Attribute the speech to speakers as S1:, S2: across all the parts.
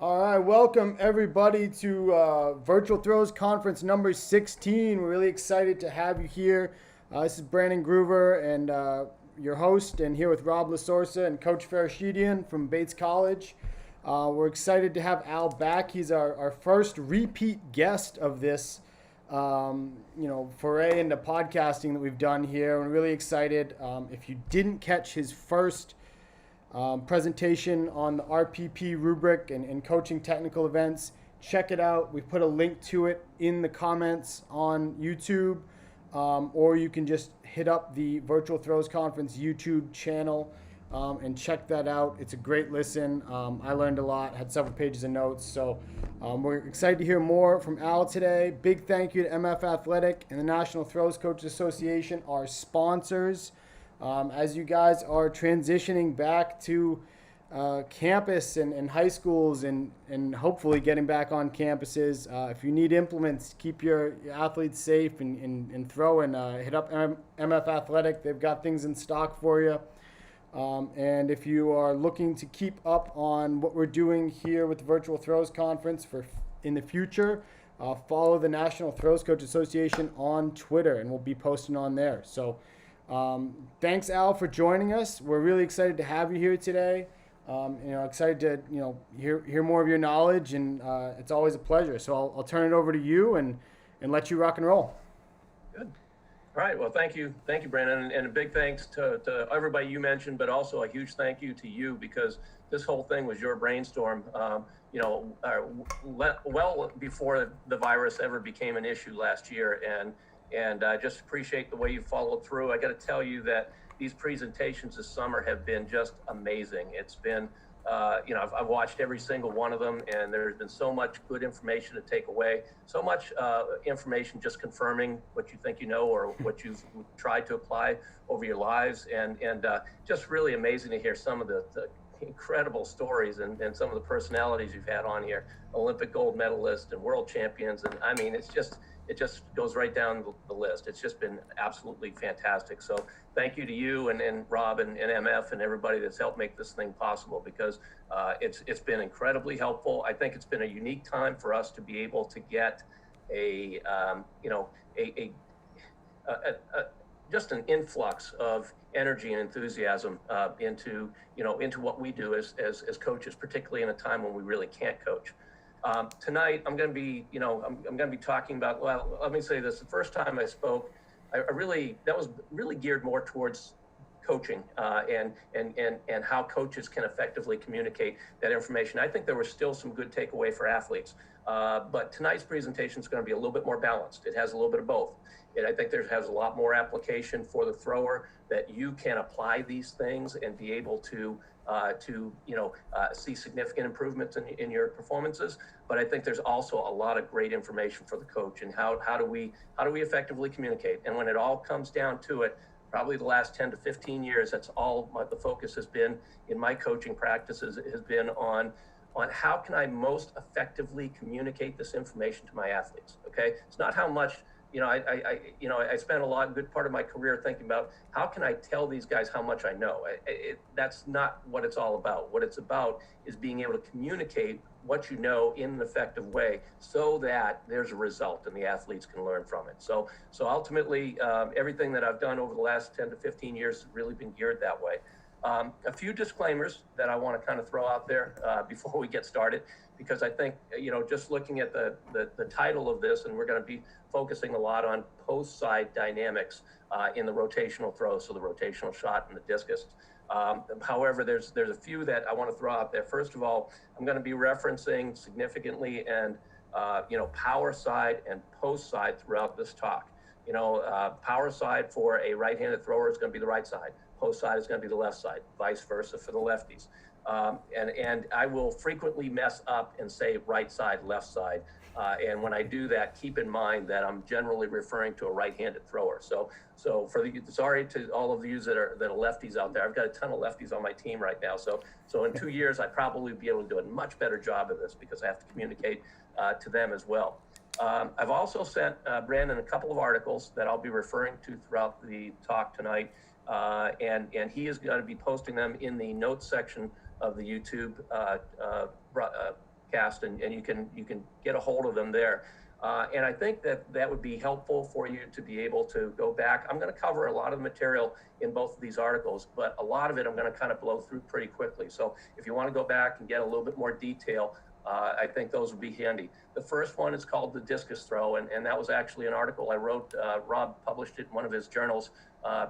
S1: All right, welcome everybody to Virtual Throws Conference number 16. We're really excited to have you here. This is Brandon Groover and your host, and here with Rob Lasorsa and Coach Fereshetian from Bates College. We're excited to have Al back. He's our first repeat guest of this, foray into podcasting that we've done here. We're really excited. If you didn't catch his first presentation on the RPP rubric and coaching technical events, check it out. We put a link to it in the comments on YouTube, or you can just hit up the Virtual Throws Conference YouTube channel and check that out. It's a great listen. I learned a lot, had several pages of notes. So we're excited to hear more from Al today. Big thank you to MF Athletic and the National Throws Coaches Association, our sponsors. As you guys are transitioning back to campus and high schools and hopefully getting back on campuses, if you need implements, keep your athletes safe and throw and hit up MF Athletic. They've got things in stock for you. And if you are looking to keep up on what we're doing here with the Virtual Throws Conference in the future, follow the National Throws Coach Association on Twitter, and we'll be posting on there. So thanks, Al, for joining us. We're really excited to have you here today. Excited to hear more of your knowledge, and it's always a pleasure. So I'll turn it over to you and let you rock and roll.
S2: Good. All right. Well, thank you, Brandon, and a big thanks to everybody you mentioned, but also a huge thank you to you, because this whole thing was your brainstorm. Well before the virus ever became an issue last year, and I just appreciate the way you followed through. I got to tell you that these presentations this summer have been just amazing. It's been, I've watched every single one of them, and there's been so much good information to take away, so much information just confirming what you think you know or what you've tried to apply over your lives, and just really amazing to hear some of the incredible stories and some of the personalities you've had on here, Olympic gold medalists and world champions. And I mean, it just goes right down the list. It's just been absolutely fantastic. So thank you to you and Rob and MF and everybody that's helped make this thing possible, because it's been incredibly helpful. I think it's been a unique time for us to be able to get just an influx of energy and enthusiasm into what we do as coaches, particularly in a time when we really can't coach. Tonight, I'm going to be talking about, well, let me say this. The first time I spoke, that was really geared more towards coaching and how coaches can effectively communicate that information. I think there was still some good takeaway for athletes, but tonight's presentation is going to be a little bit more balanced. It has a little bit of both. And I think there has a lot more application for the thrower, that you can apply these things and be able to see significant improvements in your performances. But I think there's also a lot of great information for the coach, and how do we effectively communicate. And when it all comes down to it, probably the last 10 to 15 years, that's all the focus has been in my coaching practices, has been on how can I most effectively communicate this information to my athletes. Okay, it's not how much. I spent a good part of my career thinking about how can I tell these guys how much I know. That's not what it's all about. What it's about is being able to communicate what you know in an effective way, so that there's a result and the athletes can learn from it. So ultimately, everything that I've done over the last 10 to 15 years has really been geared that way. A few disclaimers that I want to kind of throw out there before we get started, because I think, just looking at the title of this, and we're going to be focusing a lot on post-side dynamics in the rotational throw, so the rotational shot and the discus. However, there's a few that I want to throw out there. First of all, I'm going to be referencing significantly and power side and post side throughout this talk. Power side for a right-handed thrower is going to be the right side. Post side is going to be the left side, vice versa for the lefties. And I will frequently mess up and say right side, left side. And when I do that, keep in mind that I'm generally referring to a right-handed thrower. So sorry to all of you that are lefties out there. I've got a ton of lefties on my team right now. So in 2 years, I'd probably be able to do a much better job of this, because I have to communicate to them as well. I've also sent Brandon a couple of articles that I'll be referring to throughout the talk tonight. And he is going to be posting them in the notes section of the YouTube podcast, and you can get a hold of them there. And I think that would be helpful for you to be able to go back. I'm going to cover a lot of the material in both of these articles, but a lot of it I'm going to kind of blow through pretty quickly. So if you want to go back and get a little bit more detail, I think those would be handy. The first one is called the discus throw, and that was actually an article I wrote. Rob published it in one of his journals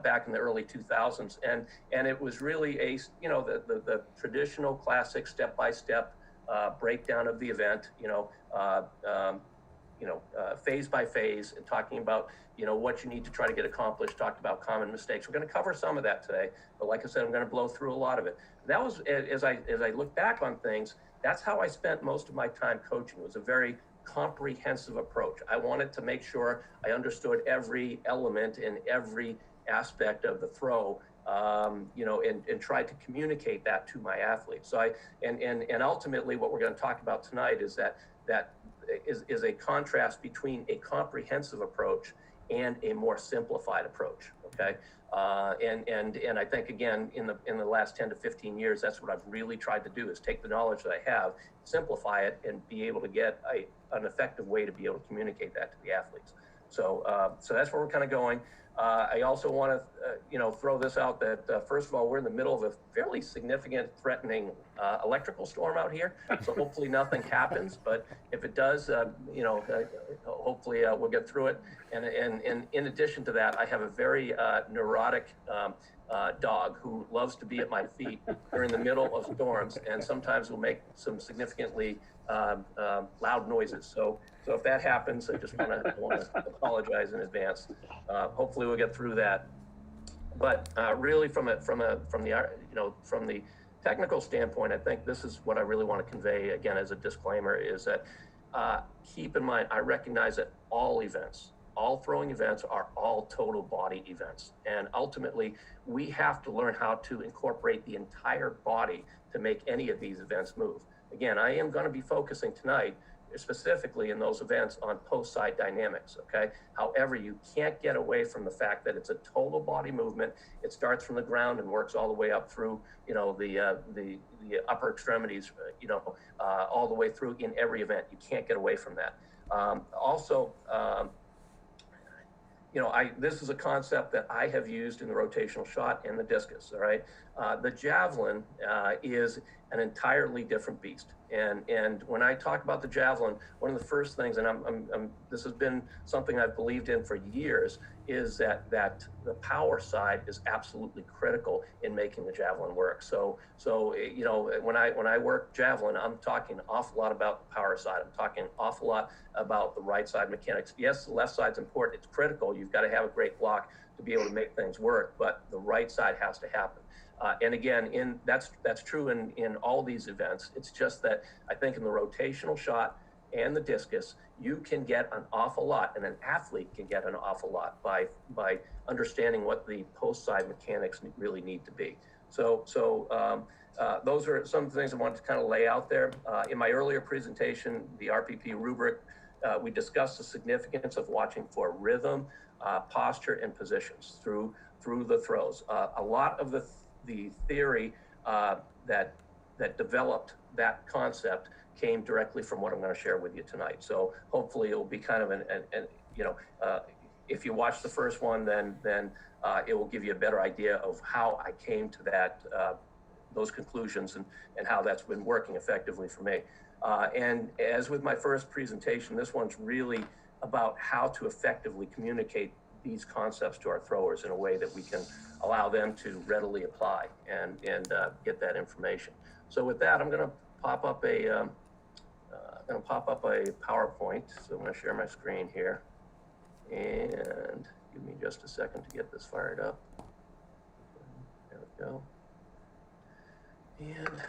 S2: back in the early 2000s, and it was really the traditional classic step-by-step breakdown of the event, phase by phase, and talking about what you need to try to get accomplished. Talked about common mistakes. We're going to cover some of that today, but like I said, I'm going to blow through a lot of it. That was, as I look back on things, that's how I spent most of my time coaching. It was a very comprehensive approach. I wanted to make sure I understood every element and every aspect of the throw, and tried to communicate that to my athletes. So and ultimately what we're going to talk about tonight is that is a contrast between a comprehensive approach and a more simplified approach. Okay. And I think, again, in the last 10 to 15 years, that's what I've really tried to do, is take the knowledge that I have, simplify it, and be able to get an effective way to be able to communicate that to the athletes. So that's where we're kind of going. I also want to, throw this out that, first of all, we're in the middle of a fairly significant threatening electrical storm out here. So hopefully nothing happens, but if it does, hopefully we'll get through it. And in addition to that, I have a very neurotic dog who loves to be at my feet during the middle of storms, and sometimes will make some significantly loud noises. So if that happens, I just want to apologize in advance. Hopefully we'll get through that. But really, from the technical standpoint, I think this is what I really want to convey, again, as a disclaimer, is that keep in mind, I recognize that all throwing events are all total body events. And ultimately, we have to learn how to incorporate the entire body to make any of these events move. Again, I am going to be focusing tonight specifically in those events on post-side dynamics, okay? However, you can't get away from the fact that it's a total body movement. It starts from the ground and works all the way up through, the upper extremities, all the way through in every event. You can't get away from that. This is a concept that I have used in the rotational shot and the discus, all right? The javelin is an entirely different beast. And when I talk about the javelin, one of the first things, and this has been something I've believed in for years, is that the power side is absolutely critical in making the javelin work. So when I work javelin, I'm talking an awful lot about the power side. I'm talking an awful lot about the right side mechanics. Yes, the left side's important. It's critical. You've got to have a great block to be able to make things work, but the right side has to happen. And again, that's true in all these events. It's just that I think in the rotational shot and the discus, you can get an awful lot, and an athlete can get an awful lot by understanding what the post side mechanics really need to be. So those are some of the things I wanted to kind of lay out there. In my earlier presentation, the RPP rubric, we discussed the significance of watching for rhythm, posture, and positions through the throws. A lot of the theory that developed that concept came directly from what I'm going to share with you tonight. So hopefully it'll be kind of if you watch the first one, then it will give you a better idea of how I came to those conclusions and how that's been working effectively for me. And as with my first presentation, this one's really about how to effectively communicate these concepts to our throwers in a way that we can allow them to readily apply and get that information. So with that, I'm going to pop up a PowerPoint. So I'm going to share my screen here, and give me just a second to get this fired up. There we go. And okay,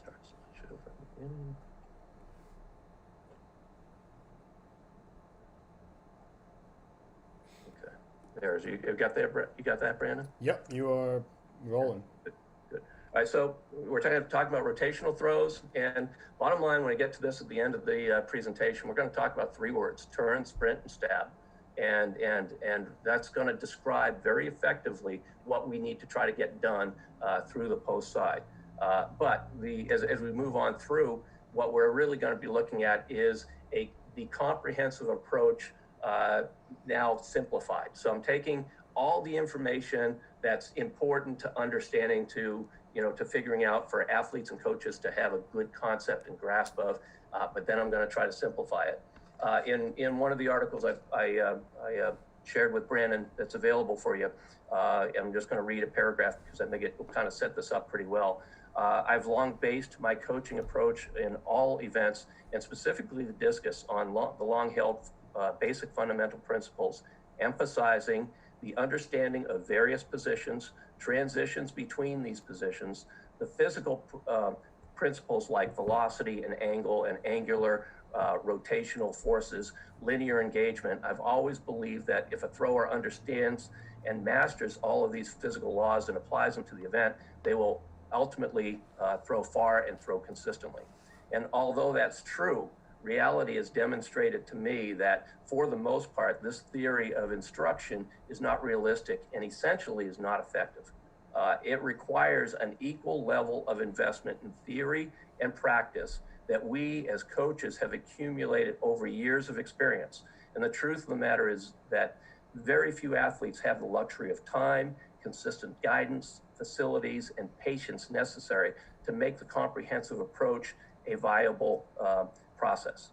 S2: start slideshow from the beginning. There's you got that. You got that, Brandon?
S1: Yep, you are rolling.
S2: Good. All right, so we're talking about rotational throws, and bottom line, when I get to this at the end of the presentation, we're going to talk about 3 words: turn, sprint, and stab, and that's going to describe very effectively what we need to try to get done through the post side. As we move on through, what we're really going to be looking at is the comprehensive approach, now simplified. So I'm taking all the information that's important to understanding, to figuring out for athletes and coaches to have a good concept and grasp of, but then I'm going to try to simplify it. In one of the articles I shared with Brandon that's available for you, I'm just going to read a paragraph because I think it will kind of set this up pretty well. I've long based my coaching approach in all events, and specifically the discus, on the long-held basic fundamental principles, emphasizing the understanding of various positions, transitions between these positions, the physical principles like velocity and angle and angular rotational forces, linear engagement. I've always believed that if a thrower understands and masters all of these physical laws and applies them to the event, they will ultimately throw far and throw consistently. And although that's true, reality has demonstrated to me that for the most part, this theory of instruction is not realistic and essentially is not effective. It requires an equal level of investment in theory and practice that we as coaches have accumulated over years of experience. And the truth of the matter is that very few athletes have the luxury of time, consistent guidance, facilities, and patience necessary to make the comprehensive approach a viable process.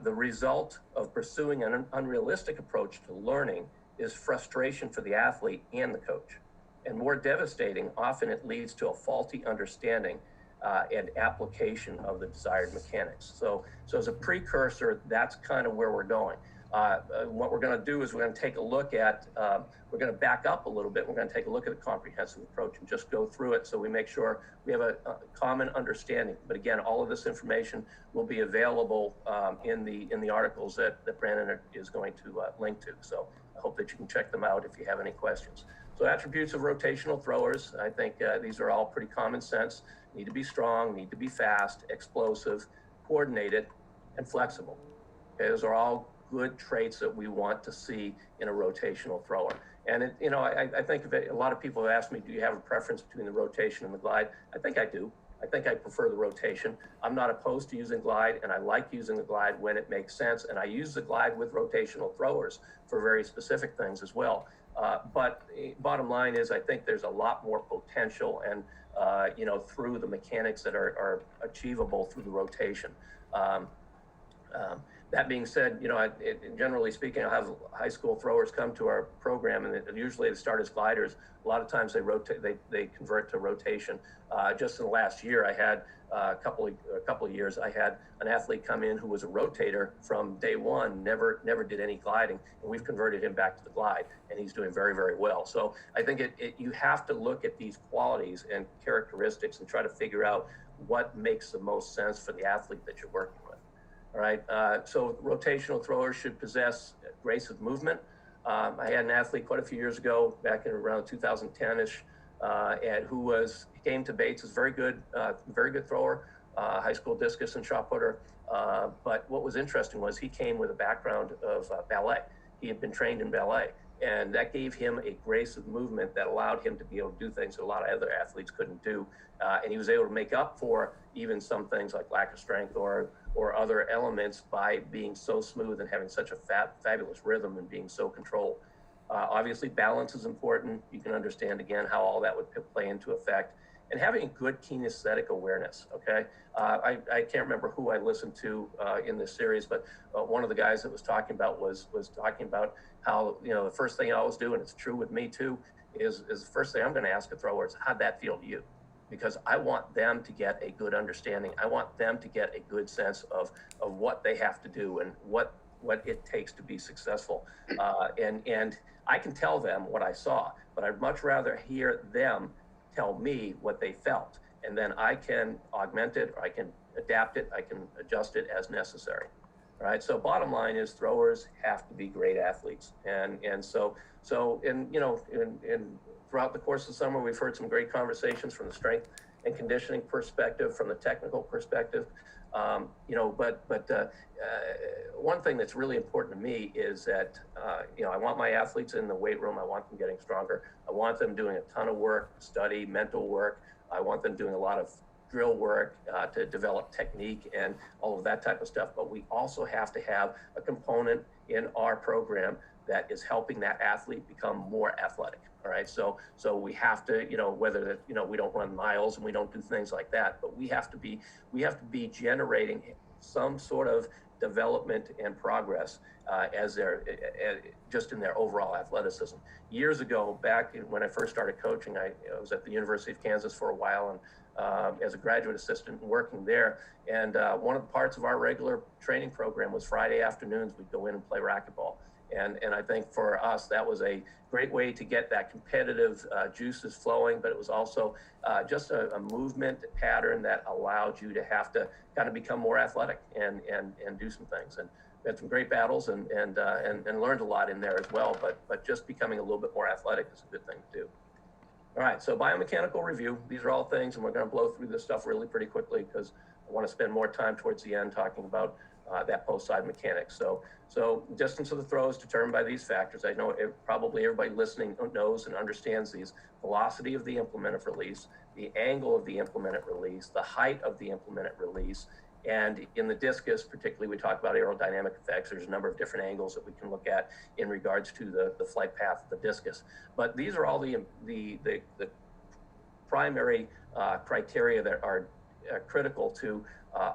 S2: The result of pursuing an unrealistic approach to learning is frustration for the athlete and the coach. And more devastating, often it leads to a faulty understanding and application of the desired mechanics. So as a precursor, that's kind of where we're going. What we're going to do is we're going to take a look at, we're going to back up a little bit. We're going to take a look at the comprehensive approach and just go through it so we make sure we have a common understanding. But again, all of this information will be available in the articles that Brandon is going to link to. So I hope that you can check them out if you have any questions. So attributes of rotational throwers, I think these are all pretty common sense. Need to be strong, need to be fast, explosive, coordinated, and flexible. Okay, those are all good traits that we want to see in a rotational thrower. And I think a lot of people have asked me, do you have a preference between the rotation and the glide? I think I do. I think I prefer the rotation. I'm not opposed to using glide, and I like using the glide when it makes sense. And I use the glide with rotational throwers for very specific things as well. But bottom line is, I think there's a lot more potential and through the mechanics that are achievable through the rotation. That being said, generally speaking, I have high school throwers come to our program, and usually they start as gliders. A lot of times they rotate, they convert to rotation. Just in the last year, I had a couple of years, I had an athlete come in who was a rotator from day one, never did any gliding, and we've converted him back to the glide, and he's doing very, very well. So I think you have to look at these qualities and characteristics and try to figure out what makes the most sense for the athlete that you're working with. All right, so rotational throwers should possess grace of movement. I had an athlete quite a few years ago, back in around 2010-ish, and who came to Bates as very good thrower, high school discus and shot putter. But what was interesting was he came with a background of ballet. He had been trained in ballet, and that gave him a grace of movement that allowed him to be able to do things that a lot of other athletes couldn't do. And he was able to make up for even some things like lack of strength or other elements by being so smooth and having such a fabulous rhythm and being so controlled. Obviously, balance is important. You can understand, again, how all that would play into effect. And having good kinesthetic awareness, okay? I can't remember who I listened to in this series, but one of the guys that was talking about was talking about how, the first thing I always do, and it's true with me too, is the first thing I'm going to ask a thrower is, how'd that feel to you? Because I want them to get a good understanding. I want them to get a good sense of what they have to do and what it takes to be successful. And I can tell them what I saw, but I'd much rather hear them tell me what they felt. And then I can augment it, or I can adapt it, I can adjust it as necessary. All right, so bottom line is throwers have to be great athletes. And so throughout the course of the summer, we've heard some great conversations from the strength and conditioning perspective, from the technical perspective. One thing that's really important to me is that, I want my athletes in the weight room. I want them getting stronger. I want them doing a ton of work, study, mental work. I want them doing a lot of drill work to develop technique and all of that type of stuff. But we also have to have a component in our program that is helping that athlete become more athletic. All right, so we have to, whether that, we don't run miles and we don't do things like that, but we have to be generating some sort of development and progress as they're just in their overall athleticism. Years ago, back when I first started coaching, I was at the University of Kansas for a while, and as a graduate assistant and working there. And one of the parts of our regular training program was Friday afternoons, we'd go in and play racquetball. And I think for us, that was a great way to get that competitive juices flowing, but it was also just a movement pattern that allowed you to have to kind of become more athletic and do some things. And we had some great battles and learned a lot in there as well, but just becoming a little bit more athletic is a good thing to do. All right, so biomechanical review. These are all things, and we're going to blow through this stuff really pretty quickly because I want to spend more time towards the end talking about that post-side mechanics. So distance of the throw is determined by these factors. I know probably everybody listening knows and understands these. Velocity of the implement of release, the angle of the implement at release, the height of the implement at release, and in the discus, particularly, we talk about aerodynamic effects. There's a number of different angles that we can look at in regards to the flight path of the discus. But these are all the primary criteria that are critical to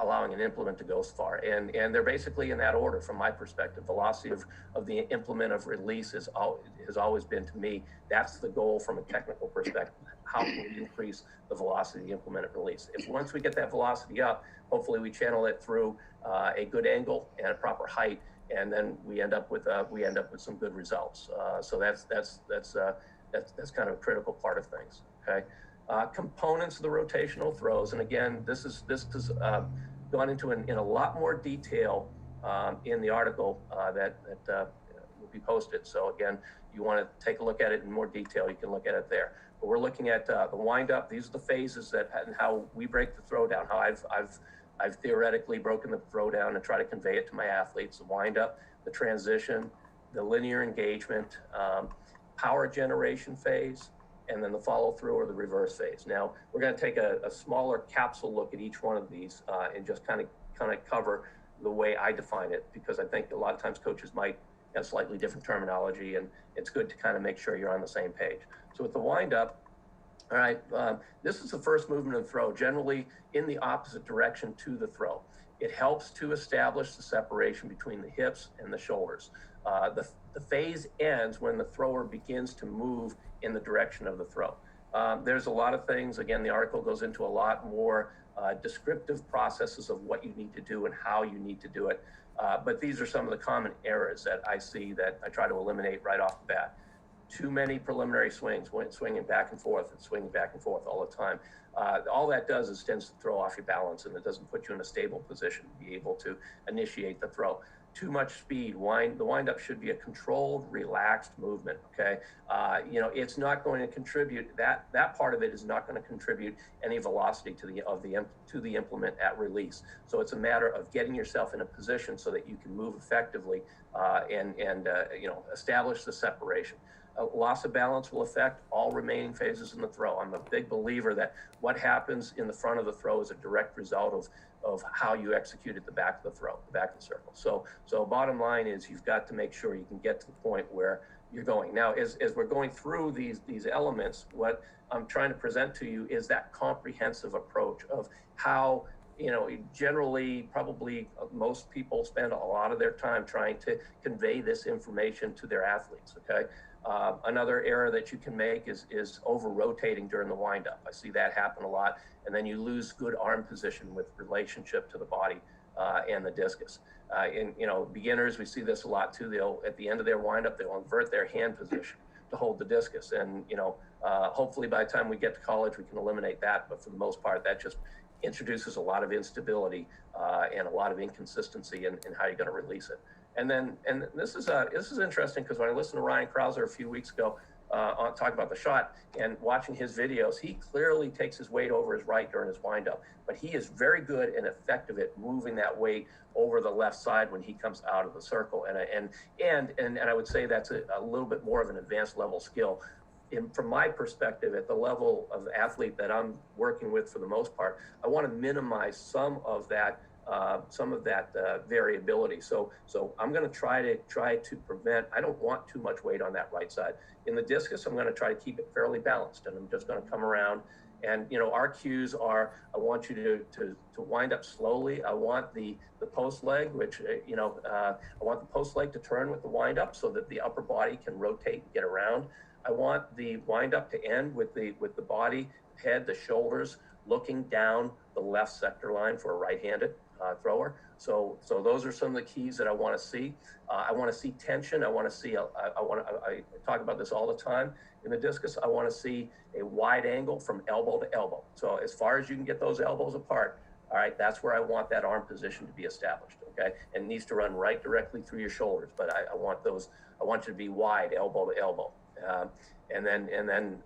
S2: allowing an implement to go far. And they're basically in that order from my perspective. Velocity of the implement of release has always been, to me, that's the goal from a technical perspective. How can we increase the velocity of the implement of release? If once we get that velocity up, hopefully we channel it through a good angle and a proper height, and then we end up with some good results. So that's kind of a critical part of things. Okay. Components of the rotational throws, and again, this is gone into in a lot more detail in the article that will be posted. So again, you want to take a look at it in more detail, you can look at it there. But we're looking at the wind up. These are the phases and how we break the throw down. How I've theoretically broken the throw down and try to convey it to my athletes. The wind up, the transition, the linear engagement, power generation phase, and then the follow through or the reverse phase. Now we're going to take a smaller capsule look at each one of these and just kind of cover the way I define it, because I think a lot of times coaches might have slightly different terminology, and it's good to kind of make sure you're on the same page. So with the wind up, all right, this is the first movement of the throw, generally in the opposite direction to the throw. It helps to establish the separation between the hips and the shoulders. The phase ends when the thrower begins to move in the direction of the throw. There's a lot of things. Again, the article goes into a lot more descriptive processes of what you need to do and how you need to do it. But these are some of the common errors that I see that I try to eliminate right off the bat. Too many preliminary swings, swinging back and forth all the time. All that does is tends to throw off your balance, and it doesn't put you in a stable position to be able to initiate the throw. Too much speed. The wind up should be a controlled, relaxed movement. Okay, it's not going to contribute. That part of it is not going to contribute any velocity to the implement at release. So it's a matter of getting yourself in a position so that you can move effectively and establish the separation. Loss of balance will affect all remaining phases in the throw. I'm a big believer that what happens in the front of the throw is a direct result of how you executed the back of the throw, the back of the circle. So bottom line is you've got to make sure you can get to the point where you're going. Now, as we're going through these elements, what I'm trying to present to you is that comprehensive approach of how, generally, probably most people spend a lot of their time trying to convey this information to their athletes, okay? Another error that you can make is over-rotating during the wind-up. I see that happen a lot, and then you lose good arm position with relationship to the body and the discus. In beginners, we see this a lot too. They'll, at the end of their wind-up, they'll invert their hand position to hold the discus, and hopefully by the time we get to college, we can eliminate that. But for the most part, that just introduces a lot of instability and a lot of inconsistency in how you're going to release it. And this is interesting, because when I listened to Ryan Krauser a few weeks ago on talking about the shot and watching his videos, he clearly takes his weight over his right during his windup, but he is very good and effective at moving that weight over the left side when he comes out of the circle. And I would say that's a little bit more of an advanced level skill from my perspective, at the level of the athlete that I'm working with for the most part, I want to minimize some of that variability. So I'm going to try to prevent. I don't want too much weight on that right side. In the discus, I'm going to try to keep it fairly balanced, and I'm just going to come around. And our cues are: I want you to wind up slowly. I want the post leg, which I want the post leg to turn with the wind up, so that the upper body can rotate and get around. I want the wind up to end with the body, head, the shoulders looking down the left sector line for a right-handed thrower. So those are some of the keys that I want to see. I want to see tension. I want to see. I talk about this all the time in the discus. I want to see a wide angle from elbow to elbow. So as far as you can get those elbows apart, all right, that's where I want that arm position to be established. Okay, and it needs to run right directly through your shoulders. But I want you to be wide, elbow to elbow. And then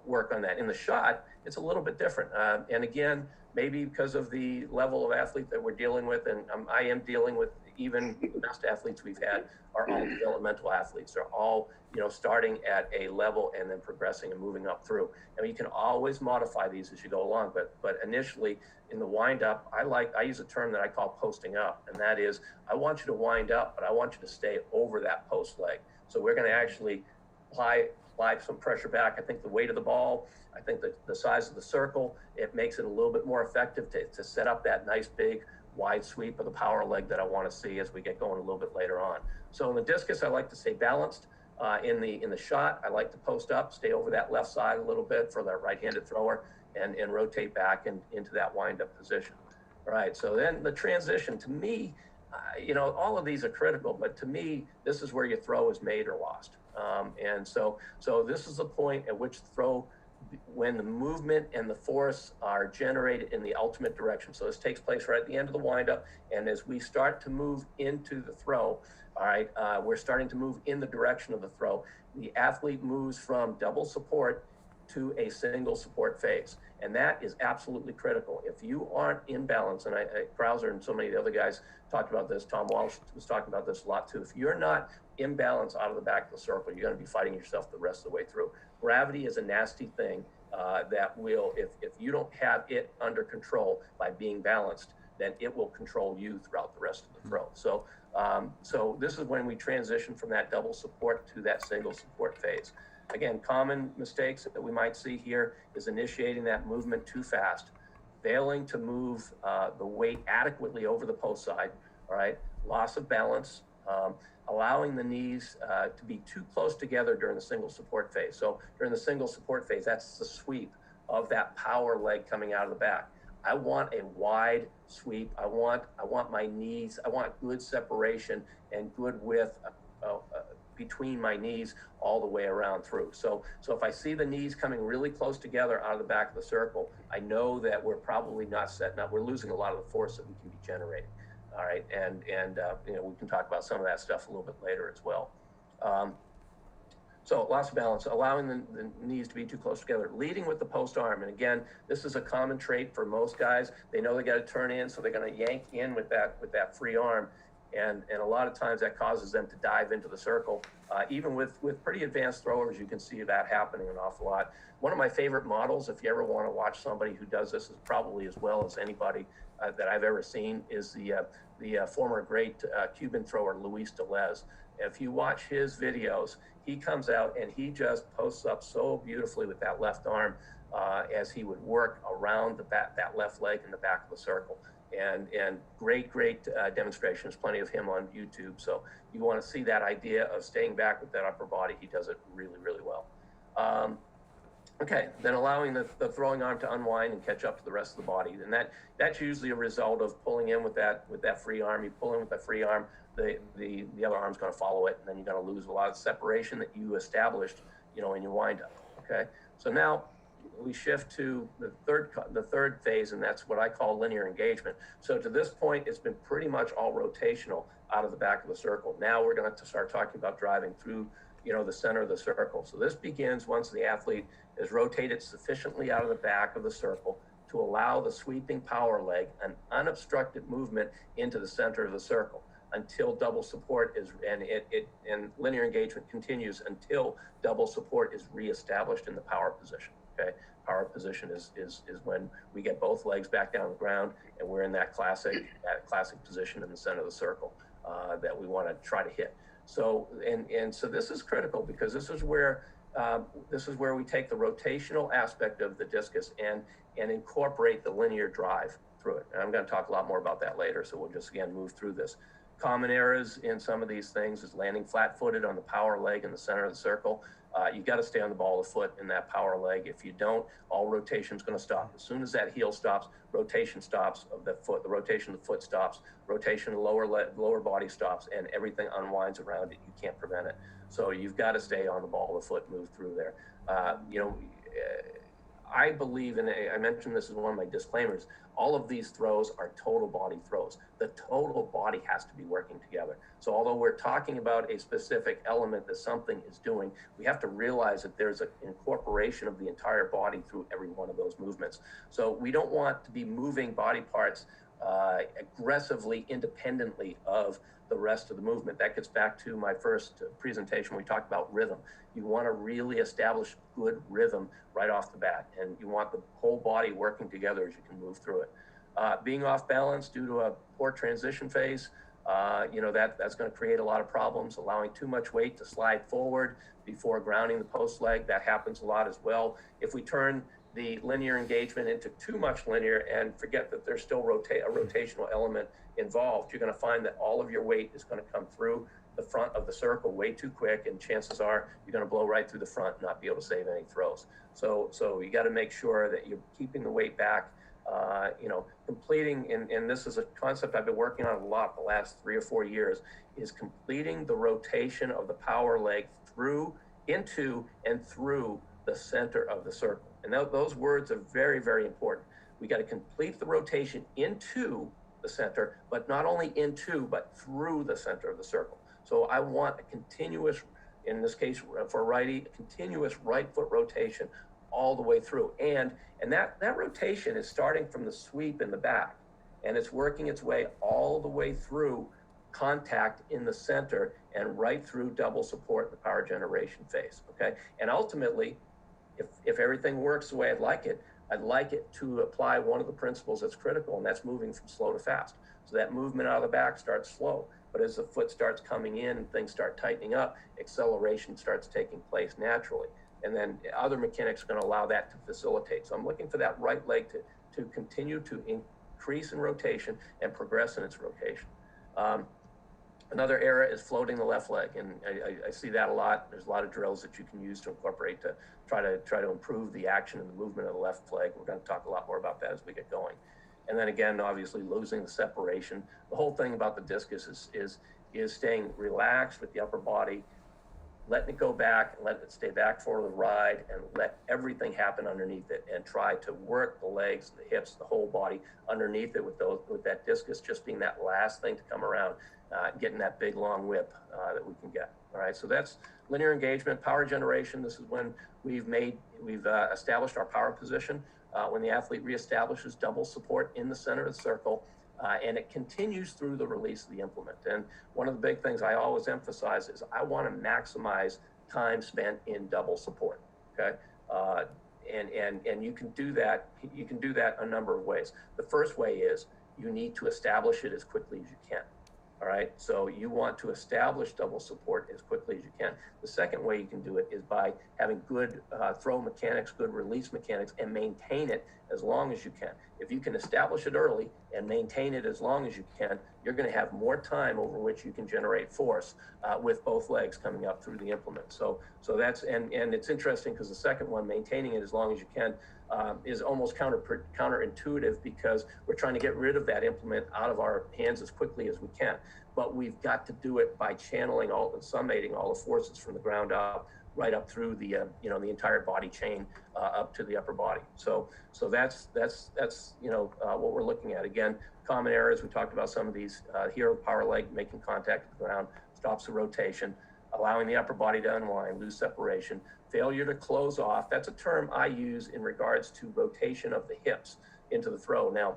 S2: work on that. In the shot, it's a little bit different. And again, maybe because of the level of athlete that we're dealing with, and I am dealing with, even the best athletes we've had are all developmental athletes. They're all, starting at a level and then progressing and moving up through. And you can always modify these as you go along. But initially, in the wind up, I use a term that I call posting up, and that is, I want you to wind up, but I want you to stay over that post leg. So we're going to actually apply some pressure back. I think the weight of the ball, I think the size of the circle, it makes it a little bit more effective to set up that nice big wide sweep of the power leg that I want to see as we get going a little bit later on. So in the discus, I like to stay balanced. In the shot, I like to post up, stay over that left side a little bit for that right-handed thrower, and rotate back into that wind-up position. All right, so then the transition, to me, all of these are critical, but to me, this is where your throw is made or lost. And so this is the point at which the throw, when the movement and the force are generated in the ultimate direction. So this takes place right at the end of the windup, and as we start to move into the throw, all right, we're starting to move in the direction of the throw. The athlete moves from double support to a single support phase. And that is absolutely critical. If you aren't in balance, and Krauser and so many of the other guys talked about this, Tom Walsh was talking about this a lot too. If you're not in balance out of the back of the circle, you're going to be fighting yourself the rest of the way through. Gravity is a nasty thing that will, if you don't have it under control by being balanced, then it will control you throughout the rest of the throw. So this is when we transition from that double support to that single support phase. Again, common mistakes that we might see here is initiating that movement too fast, failing to move the weight adequately over the post side, all right, loss of balance, allowing the knees to be too close together during the single support phase. So during the single support phase, that's the sweep of that power leg coming out of the back. I want a wide sweep. I want my knees, I want good separation and good width between my knees all the way around through. So if I see the knees coming really close together out of the back of the circle, I know that we're probably not setting up. We're losing a lot of the force that we can be generating. All right, and we can talk about some of that stuff a little bit later as well. So loss of balance, allowing the knees to be too close together, leading with the post arm. And again, this is a common trait for most guys. They know they got to turn in, so they're going to yank in with that free arm. And a lot of times that causes them to dive into the circle. Even with pretty advanced throwers, you can see that happening an awful lot. One of my favorite models, if you ever want to watch somebody who does this, is probably as well as anybody that I've ever seen, is the former great Cuban thrower Luis Delez. If you watch his videos, he comes out and he just posts up so beautifully with that left arm as he would work around that left leg in the back of the circle. And great demonstrations, plenty of him on YouTube. So you want to see that idea of staying back with that upper body. He does it really, really well. Okay, then allowing the throwing arm to unwind and catch up to the rest of the body. And that's usually a result of pulling in with that free arm. You pull in with that free arm, the other arm's going to follow it, and then you're going to lose a lot of separation that you established, in your windup. Okay, so now we shift to the third phase, and that's what I call linear engagement. So to this point, it's been pretty much all rotational out of the back of the circle. Now we're going to start talking about driving through, the center of the circle. So this begins once the athlete is rotated sufficiently out of the back of the circle to allow the sweeping power leg an unobstructed movement into the center of the circle. until double support is, and linear engagement continues until double support is reestablished in the power position. Okay, power position is when we get both legs back down the ground and we're in that classic position in the center of the circle that we want to try to hit. So so this is critical, because this is where we take the rotational aspect of the discus and incorporate the linear drive through it. And I'm going to talk a lot more about that later, so we'll just again move through this. Common errors in some of these things is landing flat-footed on the power leg in the center of the circle. You've got to stay on the ball of the foot in that power leg. If you don't, all rotation is going to stop. As soon as that heel stops, rotation stops of the foot. The rotation of the foot stops. Rotation of the lower body stops, and everything unwinds around it. You can't prevent it. So you've got to stay on the ball of the foot, move through there. I believe, and I mentioned this as one of my disclaimers, all of these throws are total body throws. The total body has to be working together. So although we're talking about a specific element that something is doing, we have to realize that there's an incorporation of the entire body through every one of those movements. So we don't want to be moving body parts aggressively independently of the rest of the movement. That gets back to my first presentation. We talked about rhythm. You want to really establish good rhythm right off the bat, and you want the whole body working together as you can move through it. Being off balance due to a poor transition phase, that's going to create a lot of problems. Allowing too much weight to slide forward before grounding the post leg, that happens a lot as well. If we turn the linear engagement into too much linear and forget that there's still a rotational element involved, you're going to find that all of your weight is going to come through the front of the circle way too quick, and chances are you're going to blow right through the front and not be able to save any throws. So you got to make sure that you're keeping the weight back, completing, and this is a concept I've been working on a lot the last 3 or 4 years, is completing the rotation of the power leg into and through the center of the circle. And those words are very, very important. We got to complete the rotation into the center, but not only into, but through the center of the circle. So I want a continuous, in this case for righty, a continuous right foot rotation all the way through. And that rotation is starting from the sweep in the back, and it's working its way all the way through contact in the center and right through double support in the power generation phase, okay? And ultimately, if everything works the way I'd like it to apply one of the principles that's critical, and that's moving from slow to fast. So that movement out of the back starts slow, but as the foot starts coming in and things start tightening up, acceleration starts taking place naturally. And then other mechanics are going to allow that to facilitate. So I'm looking for that right leg to continue to increase in rotation and progress in its rotation. Another error is floating the left leg, and I see that a lot. There's a lot of drills that you can use to incorporate to try to improve the action and the movement of the left leg. We're going to talk a lot more about that as we get going. And then again, obviously losing the separation. The whole thing about the discus is staying relaxed with the upper body, letting it go back, and letting it stay back for the ride, and let everything happen underneath it, and try to work the legs, the hips, the whole body underneath it with that discus just being that last thing to come around, getting that big long whip that we can get. All right, so that's linear engagement. Power generation, this is when we've established our power position, when the athlete reestablishes double support in the center of the circle, and it continues through the release of the implement. And one of the big things I always emphasize is I want to maximize time spent in double support, okay? And you can do that. You can do that a number of ways. The first way is you need to establish it as quickly as you can. All right, so you want to establish double support as quickly as you can. The second way you can do it is by having good throw mechanics, good release mechanics, and maintain it as long as you can. If you can establish it early and maintain it as long as you can, you're going to have more time over which you can generate force with both legs coming up through the implement. So that's, and it's interesting because the second one, maintaining it as long as you can, is almost counterintuitive, because we're trying to get rid of that implement out of our hands as quickly as we can. But we've got to do it by channeling summating all the forces from the ground up, right up through the the entire body chain up to the upper body. So that's what we're looking at. Again, common errors. We talked about some of these here. Power leg making contact with the ground stops the rotation, allowing the upper body to unwind, lose separation. Failure to close off. That's a term I use in regards to rotation of the hips into the throw. Now,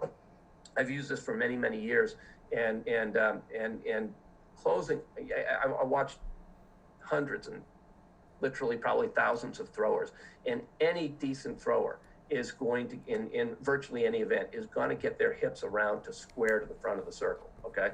S2: I've used this for many years, and closing, I watched hundreds and literally probably thousands of throwers, and any decent thrower is going to, in virtually any event, is going to get their hips around to square to the front of the circle. Okay,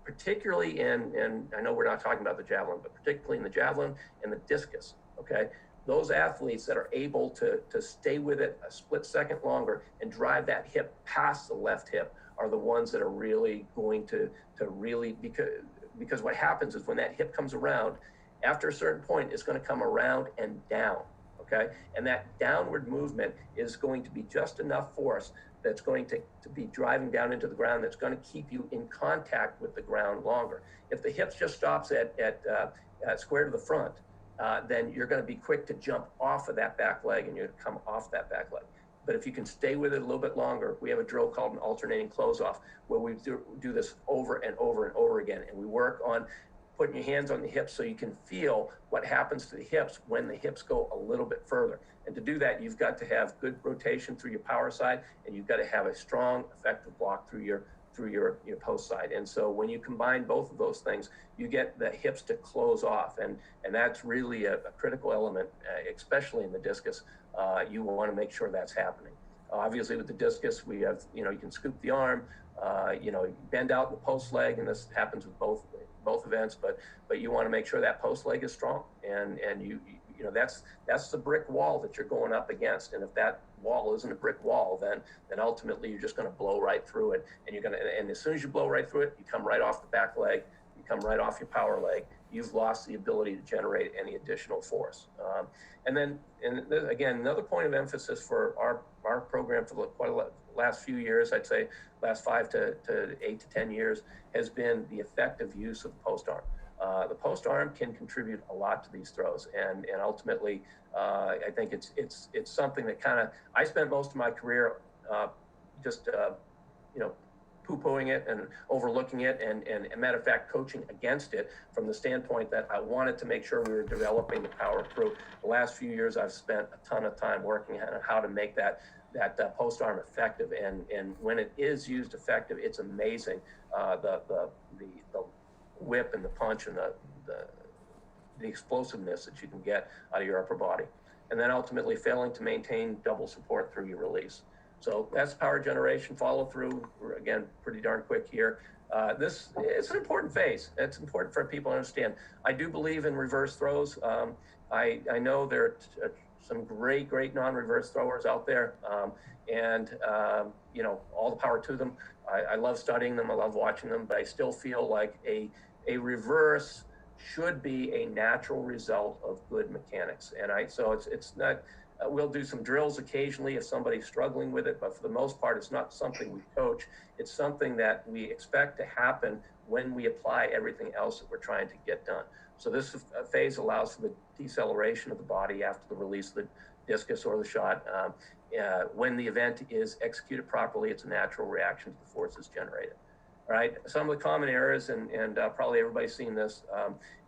S2: particularly in I know we're not talking about the javelin, but particularly in the javelin and the discus. Okay, those athletes that are able to stay with it a split second longer and drive that hip past the left hip are the ones that are really going to really, because what happens is when that hip comes around, after a certain point, it's going to come around and down. Okay, and that downward movement is going to be just enough force that's going to be driving down into the ground, that's going to keep you in contact with the ground longer. If the hip just stops at square to the front, then you're going to be quick to jump off of that back leg and you're going to come off that back leg. But if you can stay with it a little bit longer, we have a drill called an alternating close off where we do this over and over and over again. And we work on putting your hands on the hips so you can feel what happens to the hips when the hips go a little bit further. And to do that, you've got to have good rotation through your power side, and you've got to have a strong, effective block through your post side. And so when you combine both of those things, you get the hips to close off. And that's really a critical element, especially in the discus. You want to make sure that's happening. Obviously with the discus, we have, you can scoop the arm, you bend out the post leg, and this happens with both events, but you want to make sure that post leg is strong, and that's the brick wall that you're going up against. And if that wall isn't a brick wall, then ultimately you're just going to blow right through it, and as soon as you blow right through it, you come right off the back leg, you come right off your power leg, you've lost the ability to generate any additional force. And again, another point of emphasis for our program for the last few years, I'd say last 5 to 8 to 10 years, has been the effective use of the post arm. The post arm can contribute a lot to these throws, and ultimately, I think it's something that I spent most of my career just poo-pooing it and overlooking it, and a matter of fact, coaching against it from the standpoint that I wanted to make sure we were developing the power through. The last few years, I've spent a ton of time working on how to make that post arm effective, and when it is used effective, it's amazing. The whip and the punch and the explosiveness that you can get out of your upper body, and then ultimately failing to maintain double support through your release. So that's power generation. Follow through, again, pretty darn quick here. It's an important phase. It's important for people to understand. I do believe in reverse throws. I know there are some great non-reverse throwers out there, and all the power to them. I love studying them. I love watching them, but I still feel like a reverse should be a natural result of good mechanics. And so it's not. We'll do some drills occasionally if somebody's struggling with it, but for the most part, it's not something we coach. It's something that we expect to happen when we apply everything else that we're trying to get done. So this phase allows for the deceleration of the body after the release of the discus or the shot. When the event is executed properly, it's a natural reaction to the forces generated. All right. Some of the common errors, and probably everybody's seen this,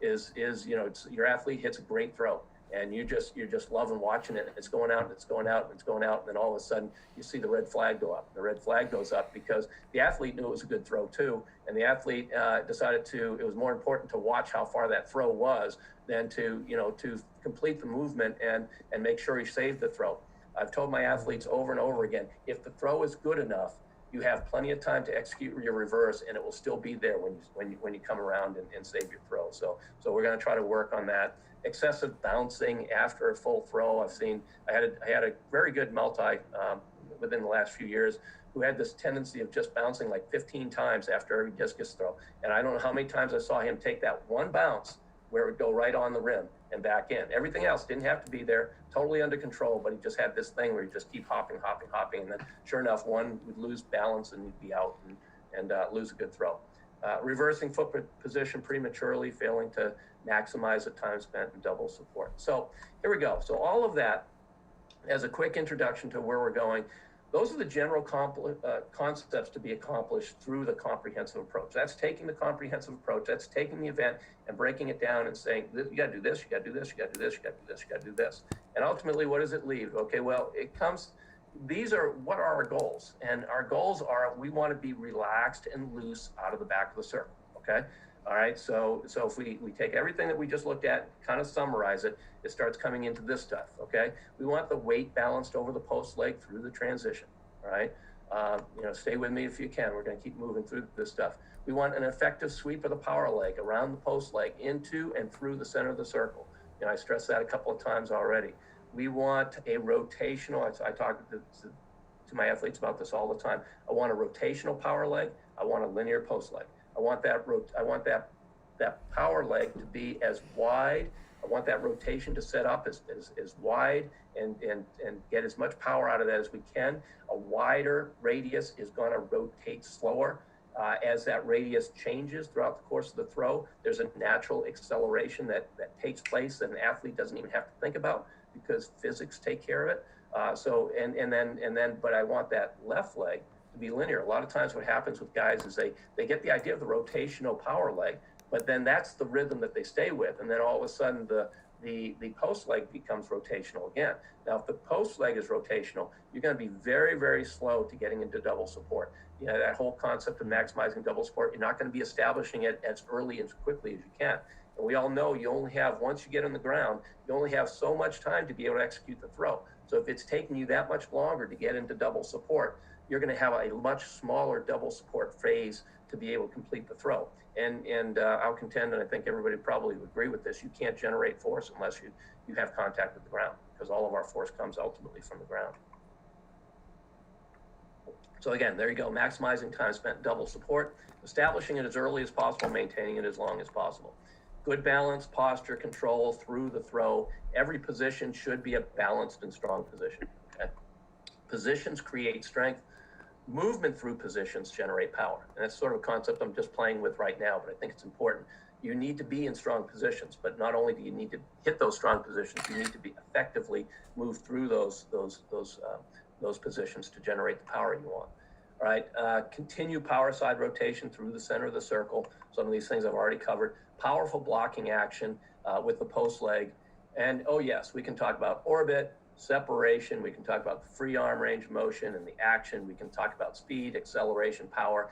S2: is your athlete hits a great throw, and you're just loving watching it. It's going out, and it's going out, and it's going out, and then all of a sudden you see the red flag go up. The red flag goes up because the athlete knew it was a good throw too, and the athlete decided it was more important to watch how far that throw was than to complete the movement and make sure he saved the throw. I've told my athletes over and over again, if the throw is good enough, you have plenty of time to execute your reverse, and it will still be there when you come around and save your throw. So we're going to try to work on that. Excessive bouncing after a full throw. I had a very good multi within the last few years who had this tendency of just bouncing like 15 times after every discus throw. And I don't know how many times I saw him take that one bounce where it would go right on the rim and back in. Everything else didn't have to be there, totally under control, but he just had this thing where he just keep hopping, and then sure enough, one would lose balance and he'd be out and lose a good throw. Reversing foot position prematurely, failing to maximize the time spent in double support. So here we go. So all of that as a quick introduction to where we're going. Those are the general concepts to be accomplished through the comprehensive approach. That's taking the comprehensive approach. That's taking the event and breaking it down and saying, you got to do this, you got to do this, you got to do this, you got to do this, you got to do this. And ultimately, what does it leave? Okay, well, what are our goals? And our goals are we want to be relaxed and loose out of the back of the circle, okay? All right, so if we take everything that we just looked at, kind of summarize it, it starts coming into this stuff, okay? We want the weight balanced over the post leg through the transition, all right? Stay with me if you can. We're going to keep moving through this stuff. We want an effective sweep of the power leg around the post leg into and through the center of the circle. I stressed that a couple of times already. We want a rotational, I talk to my athletes about this all the time. I want a rotational power leg. I want a linear post leg. I want that power leg to be as wide. I want that rotation to set up as wide and get as much power out of that as we can. A wider radius is going to rotate slower. As that radius changes throughout the course of the throw, there's a natural acceleration that takes place that an athlete doesn't even have to think about because physics take care of it. But I want that left leg to be linear. A lot of times what happens with guys is they get the idea of the rotational power leg, but then that's the rhythm that they stay with. And then all of a sudden the post leg becomes rotational again. Now, if the post leg is rotational, you're going to be very, very slow to getting into double support. That whole concept of maximizing double support, you're not going to be establishing it as early and as quickly as you can. And we all know you only have, once you get on the ground, you only have so much time to be able to execute the throw. So if it's taking you that much longer to get into double support, you're going to have a much smaller double support phase to be able to complete the throw. And I'll contend, and I think everybody probably would agree with this, you can't generate force unless you have contact with the ground, because all of our force comes ultimately from the ground. So again, there you go, maximizing time spent double support, establishing it as early as possible, maintaining it as long as possible. Good balance, posture, control through the throw. Every position should be a balanced and strong position. Okay? Positions create strength. Movement through positions generate power. And that's sort of a concept I'm just playing with right now, but I think it's important. You need to be in strong positions, but not only do you need to hit those strong positions, you need to be effectively move through those positions to generate the power you want. All right, continue power side rotation through the center of the circle. Some of these things I've already covered. Powerful blocking action with the post leg. And oh yes, we can talk about orbit, separation, we can talk about the free arm range of motion and the action, we can talk about speed, acceleration, power.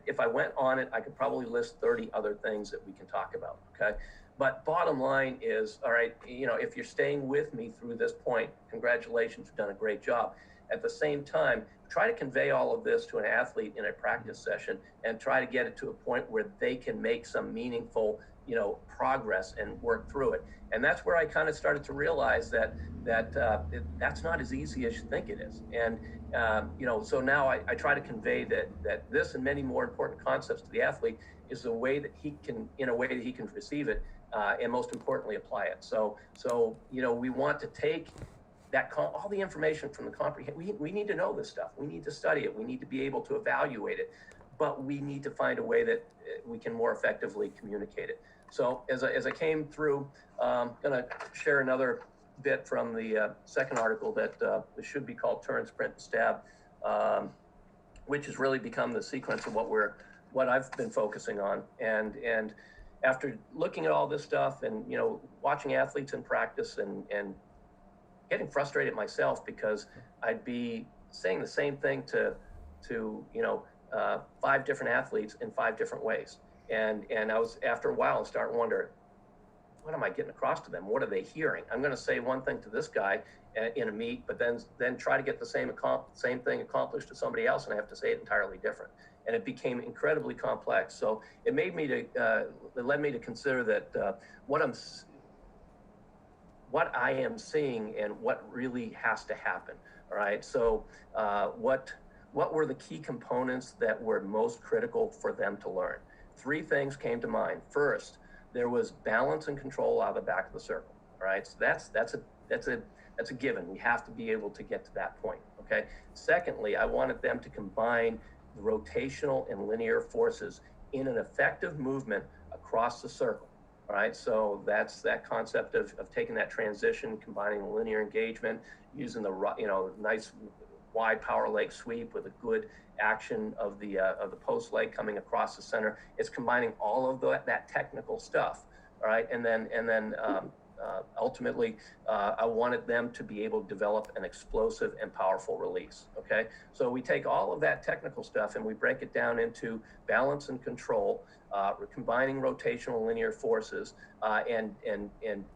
S2: If I went on it, I could probably list 30 other things that we can talk about, okay? But bottom line is, all right, if you're staying with me through this point, congratulations, you've done a great job. At the same time, try to convey all of this to an athlete in a practice session and try to get it to a point where they can make some meaningful, progress and work through it. And that's where I kind of started to realize that's not as easy as you think it is. And, so now I try to convey that this and many more important concepts to the athlete is the way that he can, in a way that he can receive it, and most importantly, apply it. So we want to take all the information from the comprehend. We need to know this stuff. We need to study it. We need to be able to evaluate it, but we need to find a way that we can more effectively communicate it. So as I came through, I'm going to share another bit from the second article that should be called Turn, Sprint, and Stab, which has really become the sequence of what I've been focusing on. And after looking at all this stuff and watching athletes in practice and getting frustrated myself because I'd be saying the same thing to 5 different athletes in 5 different ways. And I was, after a while, I started wondering, what am I getting across to them? What are they hearing? I'm going to say one thing to this guy in a meet, but then try to get the same thing accomplished to somebody else, and I have to say it entirely different. And it became incredibly complex. So it led me to consider that what I am seeing and what really has to happen. All right. So what were the key components that were most critical for them to learn? 3 things came to mind. First, there was balance and control out of the back of the circle. All right. So that's a given. We have to be able to get to that point. Okay. Secondly, I wanted them to combine the rotational and linear forces in an effective movement across the circle. All right, so that's that concept of taking that transition, combining linear engagement, using the nice wide power leg sweep with a good action of the post leg coming across the center. It's combining all of that technical stuff. All right, and then Ultimately, I wanted them to be able to develop an explosive and powerful release. Okay, so we take all of that technical stuff and we break it down into balance and control. We're combining rotational and linear forces and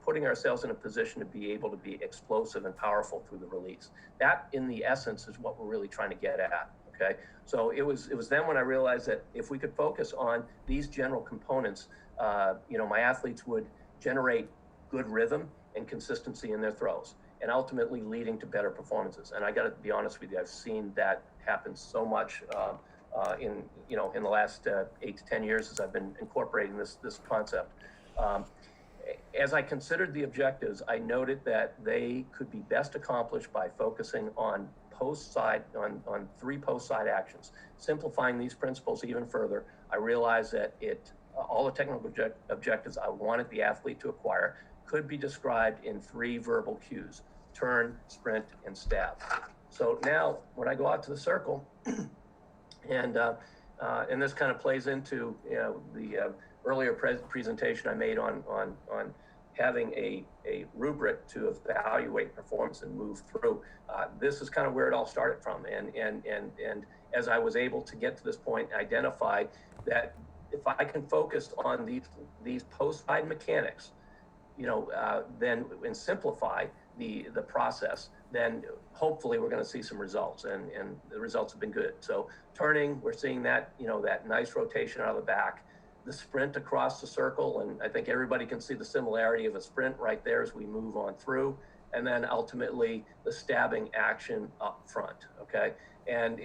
S2: putting ourselves in a position to be able to be explosive and powerful through the release. That, in the essence, is what we're really trying to get at. Okay, so it was then when I realized that if we could focus on these general components, my athletes would generate good rhythm and consistency in their throws, and ultimately leading to better performances. And I got to be honest with you, I've seen that happen so much in the last 8 to 10 years as I've been incorporating this concept. As I considered the objectives, I noted that they could be best accomplished by focusing on on 3 post side actions. Simplifying these principles even further, I realized that all the technical objectives I wanted the athlete to acquire could be described in 3 verbal cues: turn, sprint, and stab. So now when I go out to the circle, and this kind of plays into the earlier presentation I made on having a rubric to evaluate performance and move through. This is kind of where it all started from, and as I was able to get to this point, identify that if I can focus on these post-side mechanics, then and simplify the process, then hopefully we're going to see some results, and the results have been good. So turning, we're seeing that that nice rotation out of the back. The sprint across the circle, and I think everybody can see the similarity of a sprint right there as we move on through, and then ultimately the stabbing action up front. Okay, and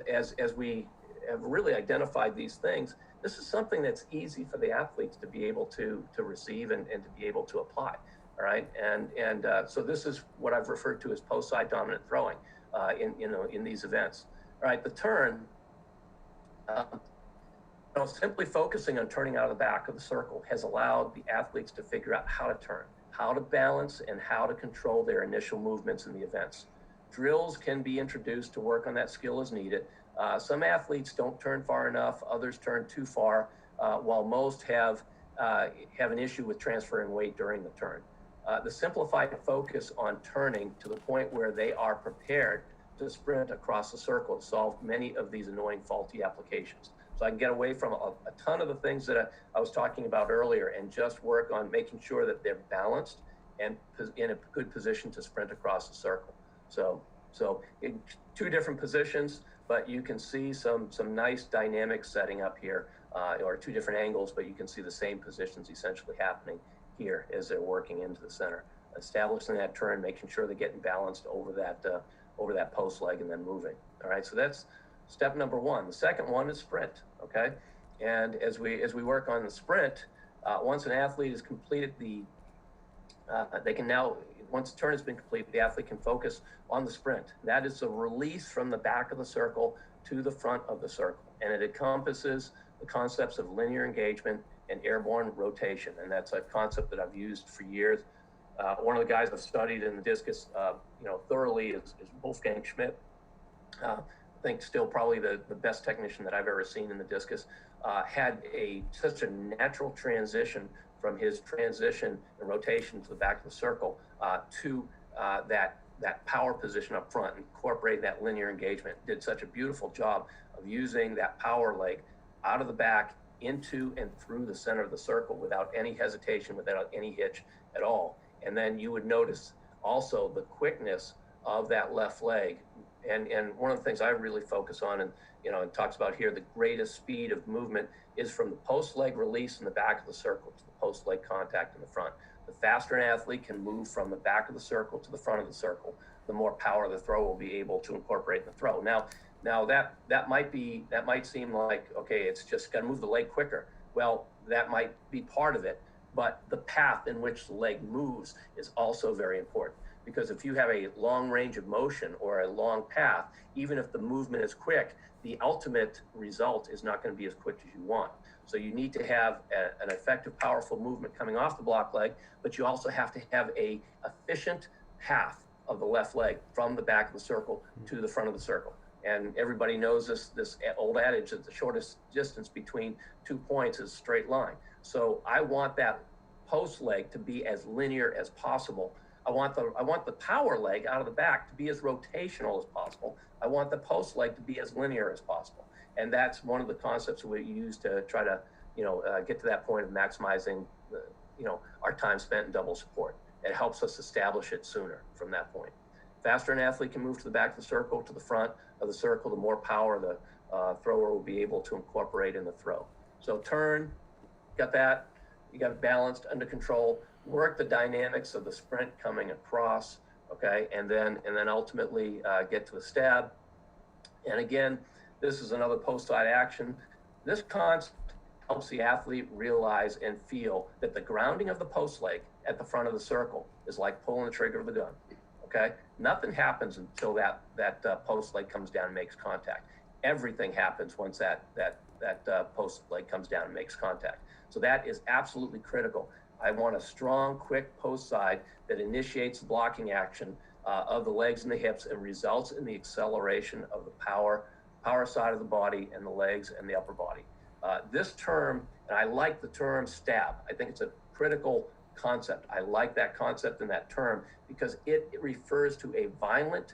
S2: as we have really identified these things, this is something that's easy for the athletes to be able to receive and to be able to apply. All right, and so this is what I've referred to as post side dominant throwing in these events. All right, the turn. Simply focusing on turning out of the back of the circle has allowed the athletes to figure out how to turn, how to balance, and how to control their initial movements in the events. Drills can be introduced to work on that skill as needed. Some athletes don't turn far enough, others turn too far, while most have an issue with transferring weight during the turn. The simplified focus on turning to the point where they are prepared to sprint across the circle to solve many of these annoying faulty applications. So I can get away from a ton of the things that I was talking about earlier and just work on making sure that they're balanced and in a good position to sprint across the circle. So in 2 different positions, but you can see some nice dynamics setting up here, or 2 different angles, but you can see the same positions essentially happening here as they're working into the center, establishing that turn, making sure they're getting balanced over that post leg and then moving. All right, so that's step number 1. The second one is sprint. Okay, and as we work on the sprint, once an athlete has completed they can now, once the turn has been completed, the athlete can focus on the sprint. That is a release from the back of the circle to the front of the circle, and it encompasses the concepts of linear engagement and airborne rotation, and that's a concept that I've used for years. One of the guys I've studied in the discus, thoroughly is Wolfgang Schmidt. I think still probably the best technician that I've ever seen in the discus, had such a natural transition from his transition and rotation to the back of the circle to that power position up front, incorporating that linear engagement. Did such a beautiful job of using that power leg out of the back into and through the center of the circle without any hesitation, without any hitch at all. And then you would notice also the quickness of that left leg. And one of the things I really focus on, and it talks about here, the greatest speed of movement is from the post leg release in the back of the circle to the post leg contact in the front. The faster an athlete can move from the back of the circle to the front of the circle, the more power the throw will be able to incorporate in the throw. Now that might seem like, okay, it's just got to move the leg quicker. Well, that might be part of it, but the path in which the leg moves is also very important. Because if you have a long range of motion or a long path, even if the movement is quick, the ultimate result is not going to be as quick as you want. So you need to have an effective, powerful movement coming off the block leg, but you also have to have a efficient path of the left leg from the back of the circle to the front of the circle. And everybody knows this old adage that the shortest distance between 2 points is a straight line. So I want that post leg to be as linear as possible. I want the power leg out of the back to be as rotational as possible. I want the post leg to be as linear as possible. And that's one of the concepts we use to try to, get to that point of maximizing our time spent in double support. It helps us establish it sooner from that point. Faster an athlete can move to the back of the circle, to the front of the circle, the more power the thrower will be able to incorporate in the throw. So turn, got that, you got it balanced, under control, work the dynamics of the sprint coming across, okay, and then ultimately get to the stab. And again, this is another post side action. This concept helps the athlete realize and feel that the grounding of the post leg at the front of the circle is like pulling the trigger of the gun. Okay, nothing happens until that post leg comes down and makes contact. Everything happens once that post leg comes down and makes contact. So that is absolutely critical. I want a strong, quick post side that initiates the blocking action of the legs and the hips and results in the acceleration of the power side of the body and the legs and the upper body. This term, and I like the term stab. I think it's a critical concept. I like that concept and that term because it refers to a violent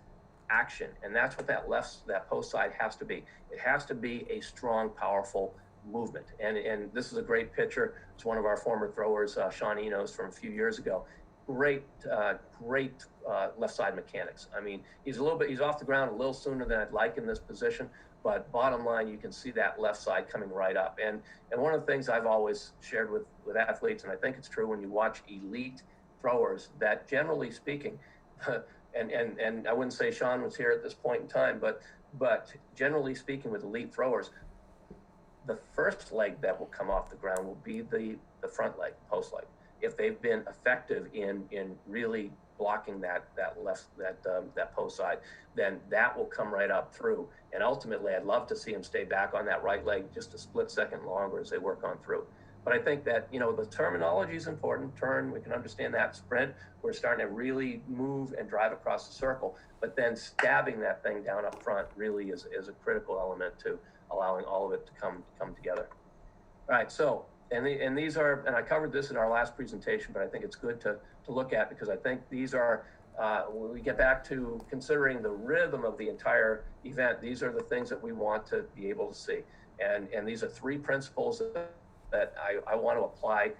S2: action, and that's what that post side has to be. It has to be a strong, powerful movement. And this is a great picture. It's one of our former throwers, Sean Enos, from a few years ago. Great left side mechanics. I mean, he's off the ground a little sooner than I'd like in this position, but bottom line, you can see that left side coming right up. And one of the things I've always shared with athletes, and I think it's true when you watch elite throwers, that generally speaking, and I wouldn't say Sean was here at this point in time, but generally speaking with elite throwers, the first leg that will come off the ground will be the front leg, post leg. If they've been effective in really blocking that post side, then that will come right up through. And ultimately, I'd love to see them stay back on that right leg just a split second longer as they work on through. But I think that, the terminology is important. Turn, we can understand that. Sprint, we're starting to really move and drive across the circle. But then stabbing that thing down up front really is a critical element to allowing all of it to come together. All right, so, and these are, and I covered this in our last presentation, but I think it's good to look at because I think these are, when we get back to considering the rhythm of the entire event, these are the things that we want to be able to see. And these are three principles that I want to apply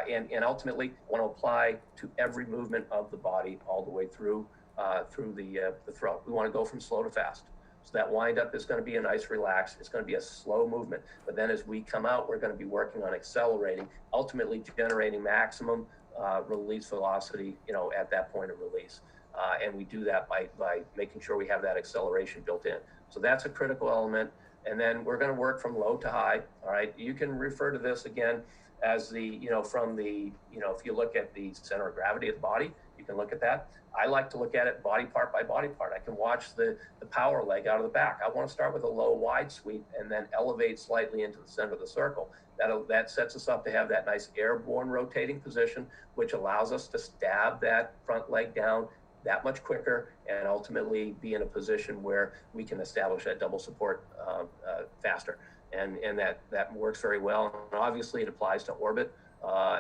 S2: and ultimately want to apply to every movement of the body all the way through the throw. We want to go from slow to fast. So that windup is going to be a nice relax. It's going to be a slow movement. But then as we come out, we're going to be working on accelerating, ultimately generating maximum release velocity, at that point of release. And we do that by making sure we have that acceleration built in. So that's a critical element. And then we're going to work from low to high. All right. You can refer to this again as from the, if you look at the center of gravity of the body, you can look at that. I like to look at it body part by body part. I can watch the power leg out of the back. I want to start with a low wide sweep and then elevate slightly into the center of the circle. That sets us up to have that nice airborne rotating position, which allows us to stab that front leg down that much quicker and ultimately be in a position where we can establish that double support faster. And that works very well. And obviously it applies to orbit.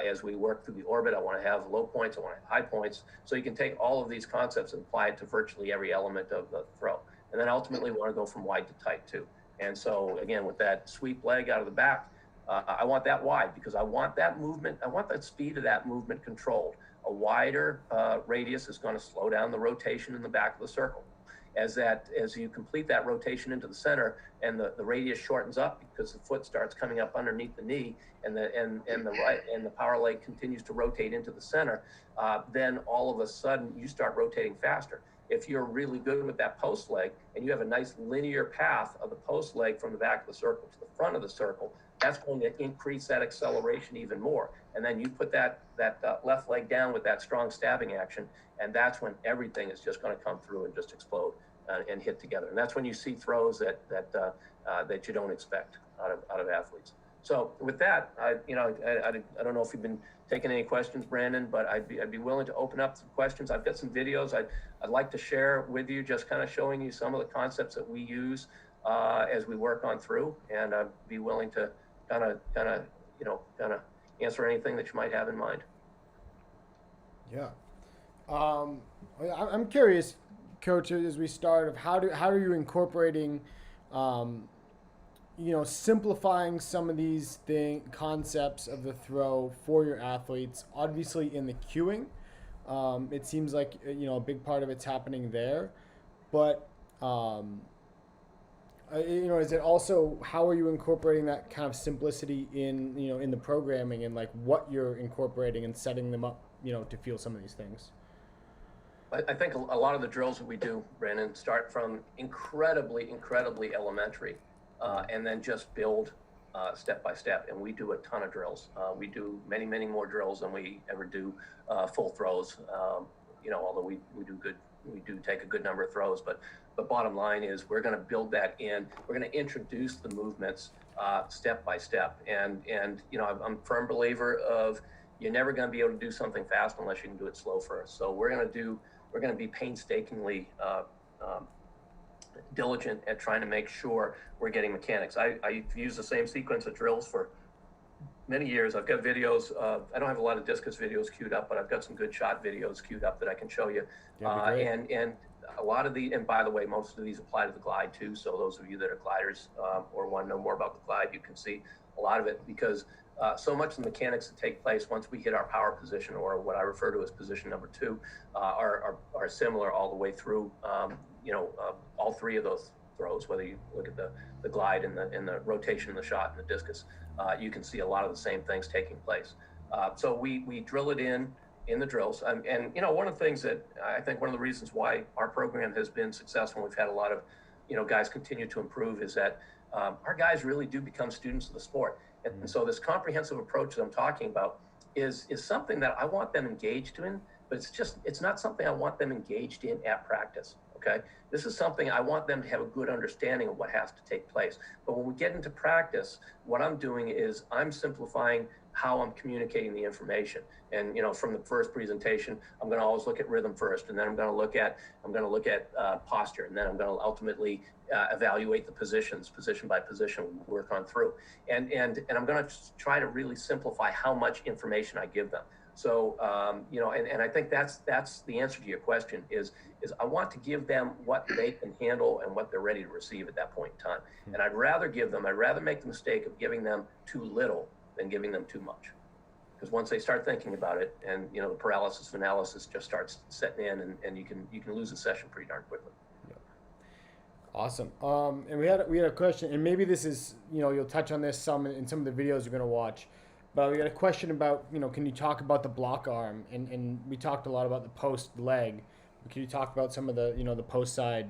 S2: As we work through the orbit, I want to have low points, I want to have high points. So you can take all of these concepts and apply it to virtually every element of the throw. And then ultimately we want to go from wide to tight too. And so again, with that sweep leg out of the back, I want that wide because I want that movement, I want that speed of that movement controlled. A wider radius is going to slow down the rotation in the back of the circle. As you complete that rotation into the center and the radius shortens up because the foot starts coming up underneath the knee and the power leg continues to rotate into the center, then all of a sudden you start rotating faster. If you're really good with that post leg and you have a nice linear path of the post leg from the back of the circle to the front of the circle, that's going to increase that acceleration even more. And then you put that left leg down with that strong stabbing action, and that's when everything is just going to come through and just explode and hit together. And that's when you see throws that you don't expect out of athletes. So with that, I don't know if you've been taking any questions, Brandon, but I'd be willing to open up some questions. I've got some videos I'd like to share with you, just kind of showing you some of the concepts that we use as we work on through, and I'd be willing to kind of answer anything that you might have in mind.
S1: Yeah. Um, I'm curious, Coach, as we start, of how are you incorporating, um, simplifying some of these concepts of the throw for your athletes. Obviously, in the cueing, it seems like a big part of it's happening there, but um, is it also how are you incorporating that kind of simplicity in in the programming and like what you're incorporating and setting them up to feel some of these things?
S2: I think a lot of the drills that we do, Brandon, start from incredibly elementary, and then just build step by step. And we do a ton of drills. We do many more drills than we ever do full throws. Although we do good, we do take a good number of throws. But the bottom line is we're going to build that in. We're going to introduce the movements step by step. And I'm a firm believer of you're never going to be able to do something fast unless you can do it slow first. So we're going to be painstakingly diligent at trying to make sure we're getting mechanics. I've used the same sequence of drills for many years. I've got videos. I don't have a lot of discus videos queued up, but I've got some good shot videos queued up that I can show you. And a lot of and by the way, most of these apply to the glide too. So those of you that are gliders or want to know more about the glide, you can see a lot of it because so much of the mechanics that take place once we hit our power position, or what I refer to as position number 2, are similar all the way through. All three of those throws, whether you look at the glide and the rotation, the shot, and the discus, you can see a lot of the same things taking place. So we drill it in the drills, and one of the things that I think one of the reasons why our program has been successful, we've had a lot of guys continue to improve, is that our guys really do become students of the sport. And so this comprehensive approach that I'm talking about is something that I want them engaged in, but it's not something I want them engaged in at practice. Okay. This is something I want them to have a good understanding of what has to take place. But when we get into practice, what I'm doing is I'm simplifying how I'm communicating the information. And from the first presentation, I'm going to always look at rhythm first, and then I'm going to look at posture, and then I'm going to ultimately evaluate the positions, position by position, work on through, and I'm going to try to really simplify how much information I give them. So and I think that's the answer to your question is I want to give them what they can handle and what they're ready to receive at that point in time. And I'd rather make the mistake of giving them too little than giving them too much. Because once they start thinking about it, and the paralysis of analysis just starts setting in, and you can lose a session pretty darn quickly.
S1: Awesome. And we had a question, and maybe this is you'll touch on this some in some of the videos you're going to watch, but we got a question about can you talk about the block arm, and we talked a lot about the post leg. Can you talk about some of the the post side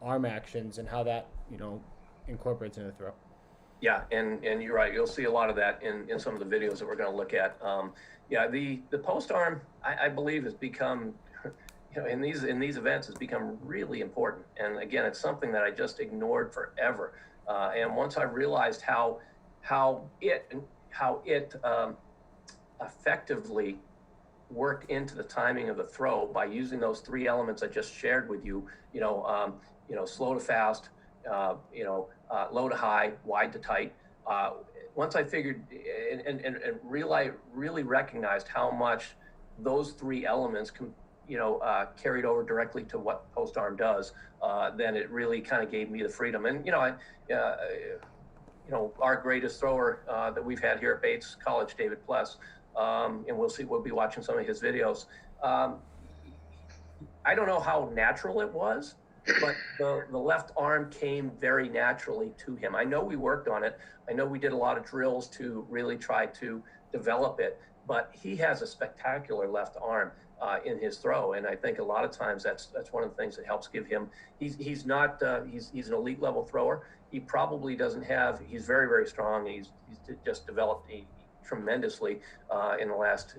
S1: arm actions and how that incorporates into the throw?
S2: Yeah, and you're right. You'll see a lot of that in some of the videos that we're going to look at. The post arm, I believe, has become, in these events, has become really important. And again, it's something that I just ignored forever. And once I realized how it effectively worked into the timing of the throw by using those 3 elements I just shared with you, slow to fast, low to high, wide to tight. Once I figured and really recognized how much those 3 elements carried over directly to what post arm does, then it really kind of gave me the freedom. And our greatest thrower that we've had here at Bates College, David Pless, and we'll be watching some of his videos. I don't know how natural it was, but the left arm came very naturally to him. I know we worked on it. I know we did a lot of drills to really try to develop it, but he has a spectacular left arm in his throw. And I think a lot of times that's one of the things that helps give him, he's not, he's an elite level thrower. He probably doesn't have, he's very strong. He's just developed tremendously in the last,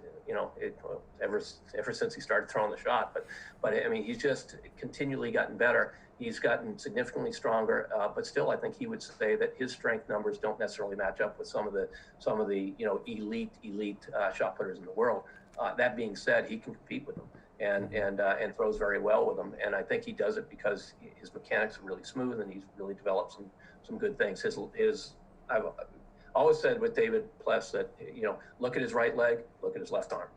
S2: ever since he started throwing the shot. But I mean, he's just continually gotten better. He's gotten significantly stronger, but still, I think he would say that his strength numbers don't necessarily match up with some of the elite shot putters in the world. That being said, he can compete with them and throws very well with them. And I think he does it because his mechanics are really smooth and he's really developed some good things. I've always said with David Pless that look at his right leg, look at his left arm.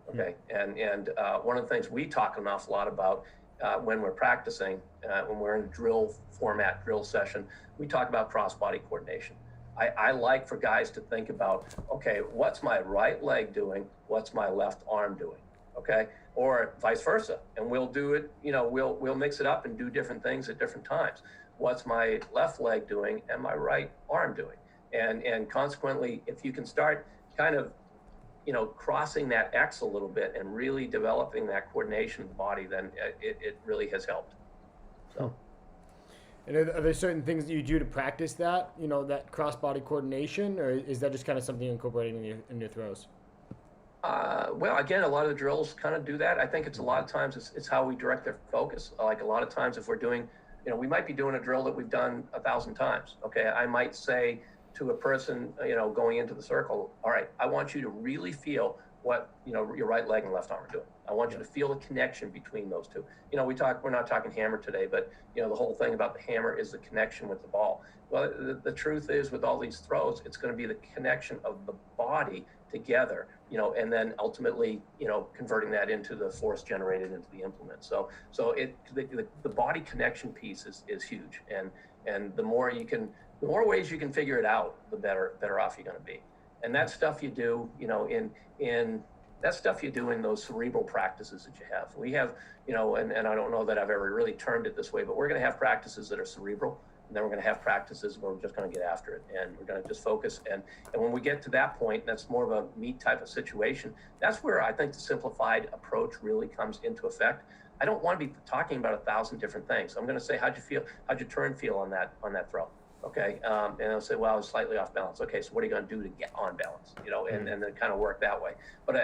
S2: Okay, and one of the things we talk an awful lot about when we're practicing, when we're in a drill format, drill session, we talk about cross-body coordination. I like for guys to think about, okay, what's my right leg doing? What's my left arm doing? Okay, or vice versa, and we'll do it. We'll mix it up and do different things at different times. What's my left leg doing and my right arm doing? And consequently, if you can start kind of crossing that X a little bit and really developing that coordination of the body, then it really has helped. So.
S1: And are there certain things that you do to practice that, that cross-body coordination, or is that just kind of something you're incorporating in your throws?
S2: Well, again, a lot of the drills kind of do that. I think it's a lot of times it's how we direct their focus. Like a lot of times if we're doing, we might be doing a drill that we've done 1,000 times. Okay, I might say to a person, going into the circle, all right, I want you to really feel what, your right leg and left arm are doing. I want you to feel the connection between those two. We're not talking hammer today, but, the whole thing about the hammer is the connection with the ball. Well, the truth is with all these throws, it's going to be the connection of the body together, and then ultimately, converting that into the force generated into the implement. So the body connection piece is huge. And the more ways you can figure it out, the better off you're going to be. And that stuff you do, in those cerebral practices that you have. We have, and I don't know that I've ever really termed it this way, but we're going to have practices that are cerebral, and then we're going to have practices where we're just going to get after it, and we're going to just focus. And when we get to that point, that's more of a meat type of situation. That's where I think the simplified approach really comes into effect. I don't want to be talking about 1,000 different things. I'm going to say, how'd you feel? How'd your turn feel on that throw? Okay, and I'll say, well, I was slightly off balance. Okay, so what are you going to do to get on balance? And then kind of work that way. But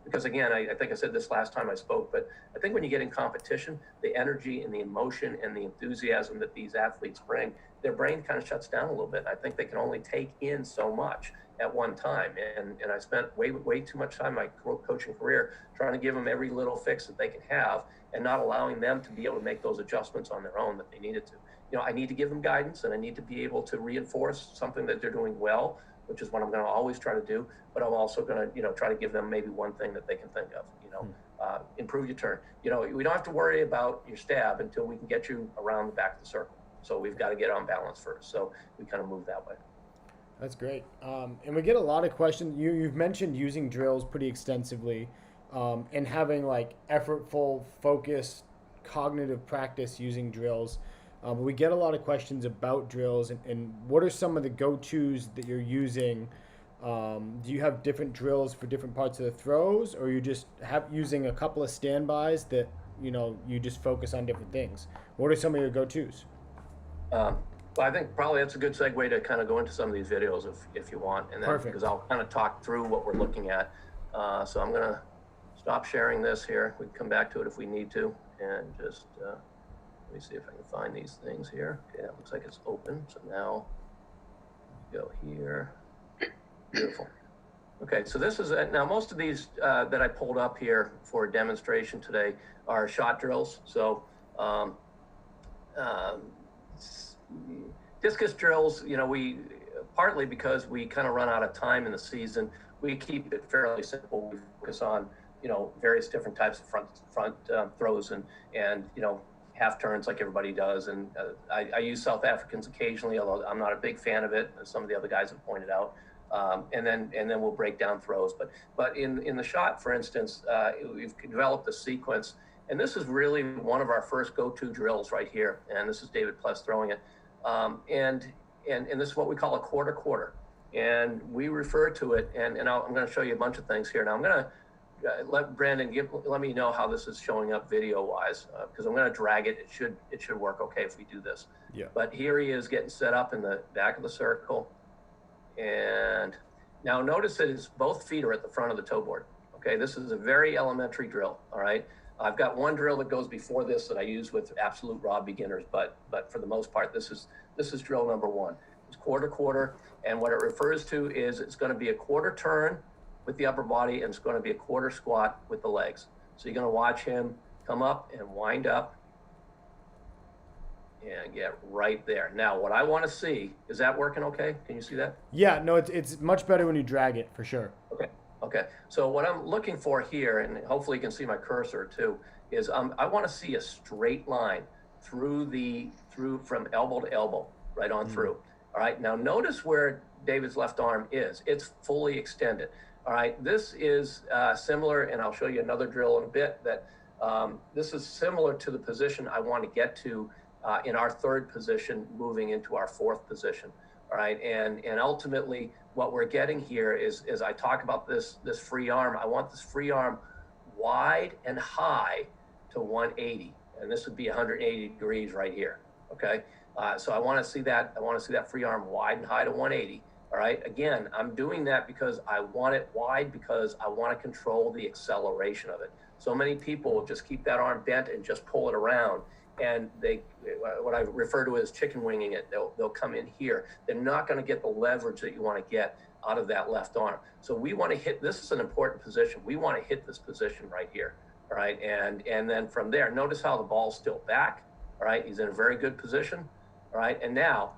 S2: because again, I think I said this last time I spoke, but I think when you get in competition, the energy and the emotion and the enthusiasm that these athletes bring, their brain kind of shuts down a little bit. I think they can only take in so much at one time, and I spent way too much time in my coaching career trying to give them every little fix that they can have, and not allowing them to be able to make those adjustments on their own that they needed to. I need to give them guidance, and I need to be able to reinforce something that they're doing well, which is what I'm going to always try to do. But I'm also going to, try to give them maybe one thing that they can think of. Improve your turn. We don't have to worry about your stab until we can get you around the back of the circle. So we've got to get on balance first. So we kind of move that way.
S1: That's great. And we get a lot of questions. You've mentioned using drills pretty extensively, and having like effortful, focused, cognitive practice using drills. But we get a lot of questions about drills, and what are some of the go-tos that you're using? Do you have different drills for different parts of the throws, or you just using a couple of standbys that you just focus on different things? What are some of your go-tos?
S2: Well, I think probably that's a good segue to kind of go into some of these videos if you want, and then
S1: Perfect.
S2: Because I'll kind of talk through what we're looking at. So I'm going to stop sharing this here. We can come back to it if we need to, and just. Let me see if I can find these things here. Okay, that looks like it's open. So now go here. Beautiful. Okay, so this is now most of these that I pulled up here for a demonstration today are shot drills. So discus drills, we partly because we kind of run out of time in the season, we keep it fairly simple. We focus on various different types of front throws and half turns like everybody does, and I use South Africans occasionally, although I'm not a big fan of it, as some of the other guys have pointed out. And then we'll break down throws. But in the shot, for instance, we've developed a sequence, and this is really one of our first go-to drills right here. And this is David Pless throwing it, and this is what we call a quarter, and we refer to it. And I'm going to show you a bunch of things here. Now I'm going to let Brandon let me know how this is showing up video wise, because I'm going to drag it. It should work okay if we do this.
S1: Yeah.
S2: But here he is getting set up in the back of the circle, and now notice that both feet are at the front of the toe board. Okay, this is a very elementary drill. All right, I've got one drill that goes before this that I use with absolute raw beginners, but for the most part, this is drill number one. It's quarter, and what it refers to is it's going to be a quarter turn with the upper body, and it's going to be a quarter squat with the legs. So you're going to watch him come up and wind up and get right there. Now, what I want to see, is that working okay? Can you see that?
S1: Yeah, no, it's much better when you drag it, for sure.
S2: Okay, Okay, so what I'm looking for here, and hopefully you can see my cursor too, is I want to see a straight line through from elbow to elbow, right on through. All right, now notice where David's left arm is. It's fully extended. All right, this is similar, and I'll show you another drill in a bit, that this is similar to the position I want to get to in our third position, moving into our fourth position. All right, and ultimately what we're getting here is I talk about this free arm. I want this free arm wide and high to 180, and this would be 180 degrees right here. Okay, so I want to see that. I want to see that free arm wide and high to 180. All right. Again, I'm doing that because I want it wide, because I want to control the acceleration of it. So many people will just keep that arm bent and just pull it around, and they, what I refer to as chicken winging it, they'll come in here. They're not going to get the leverage that you want to get out of that left arm. So we want to hit, this is an important position. We want to hit this position right here. All right. And then from there, notice how the ball's still back. All right. He's in a very good position. All right. And now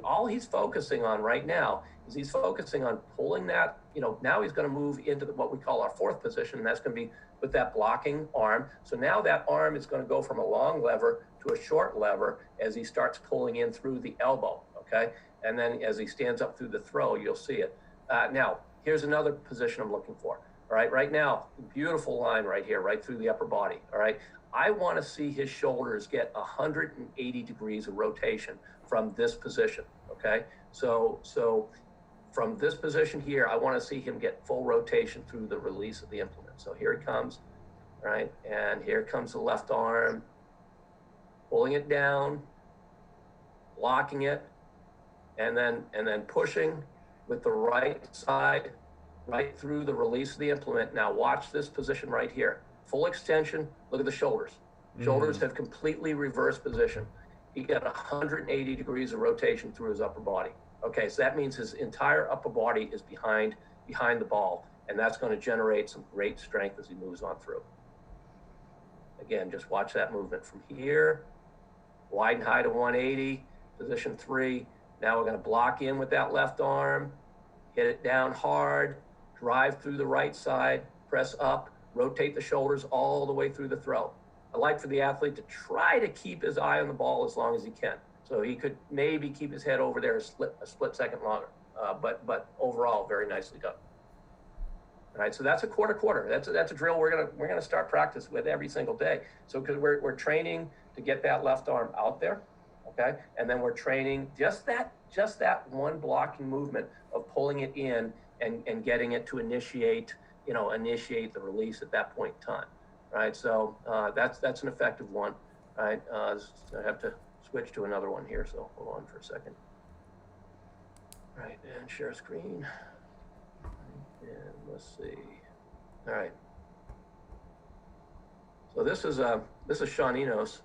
S2: all he's focusing on right now is he's focusing on pulling that, now he's going to move into what we call our fourth position, and that's going to be with that blocking arm. So now that arm is going to go from a long lever to a short lever as he starts pulling in through the elbow, okay? And then as he stands up through the throw, you'll see it. Now, here's another position I'm looking for, all right? Right now, beautiful line right here, right through the upper body, all right? I want to see his shoulders get 180 degrees of rotation from this position, okay? So from this position here, I want to see him get full rotation through the release of the implement. So here he comes, right? And here comes the left arm, pulling it down, locking it, and then pushing with the right side right through the release of the implement. Now watch this position right here. Full extension, look at the shoulders. Shoulders have completely reversed position. He got 180 degrees of rotation through his upper body. Okay, so that means his entire upper body is behind the ball, and that's going to generate some great strength as he moves on through. Again, just watch that movement from here, wide and high to 180, position 3. Now we're going to block in with that left arm, hit it down hard, drive through the right side, press up, rotate the shoulders all the way through the throw. I like for the athlete to try to keep his eye on the ball as long as he can. So he could maybe keep his head over there a split second longer, but overall, very nicely done. All right, so that's a quarter. That's a drill we're gonna start practice with every single day. So because we're training to get that left arm out there, okay, and then we're training just that one blocking movement of pulling it in and getting it to initiate the release at that point in time. Right, so that's an effective one. Right, I have to switch to another one here, so hold on for a second. All right, and share screen. And let's see. All right. So this is Sean Enos,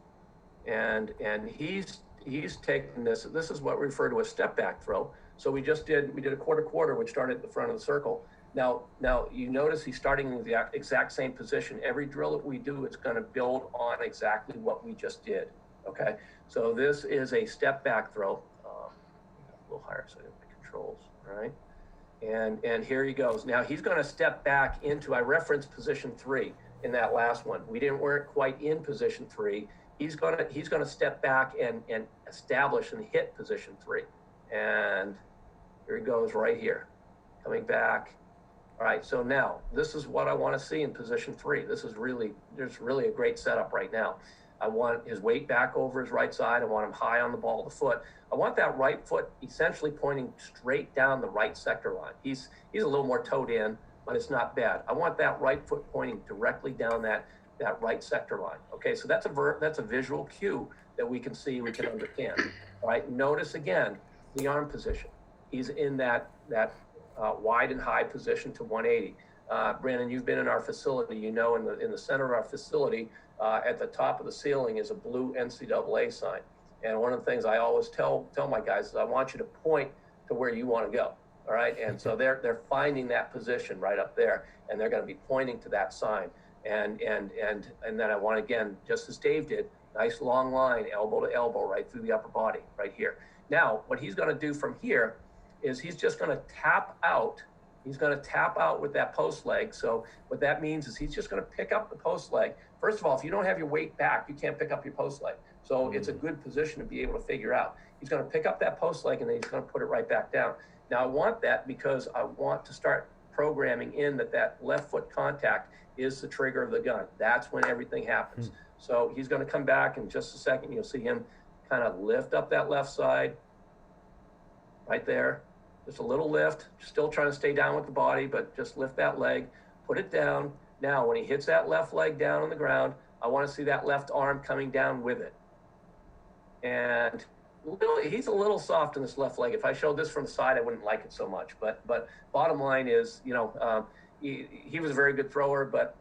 S2: and he's taking this. This is what we refer to as step back throw. So we did a quarter, which started at the front of the circle. Now you notice he's starting in the exact same position. Every drill that we do is going to build on exactly what we just did. Okay, so this is a step back throw. A little higher so I get the controls. All right, and here he goes. Now he's going to step back into. I referenced position 3 in that last one. Weren't quite in position 3. He's gonna step back and establish and hit position 3. And here he goes right here, coming back. All right, so now this is what I want to see in position 3. There's really a great setup right now. I want his weight back over his right side. I want him high on the ball of the foot. I want that right foot essentially pointing straight down the right sector line. He's a little more toed in, but it's not bad. I want that right foot pointing directly down that right sector line. Okay, so that's a visual cue that we can see, we can understand. All right, notice again the arm position. He's in that wide and high position to 180. Brandon, you've been in our facility. You know, in the center of our facility, at the top of the ceiling is a blue NCAA sign. And one of the things I always tell my guys is I want you to point to where you want to go. All right, and so they're finding that position right up there, and they're going to be pointing to that sign. And then I want, again, just as Dave did, nice long line, elbow to elbow, right through the upper body, right here. Now, what he's going to do from here is he's just going to tap out He's going to tap out with that post leg. So what that means is he's just going to pick up the post leg. First of all, if you don't have your weight back, you can't pick up your post leg. So it's a good position to be able to figure out. He's going to pick up that post leg and then he's going to put it right back down. Now I want that because I want to start programming in that left foot contact is the trigger of the gun. That's when everything happens. So he's going to come back in just a second. You'll see him kind of lift up that left side right there. Just a little lift, still trying to stay down with the body, but just lift that leg, put it down. Now, when he hits that left leg down on the ground, I want to see that left arm coming down with it. And he's a little soft in this left leg. If I showed this from the side, I wouldn't like it so much. But bottom line is, he was a very good thrower, but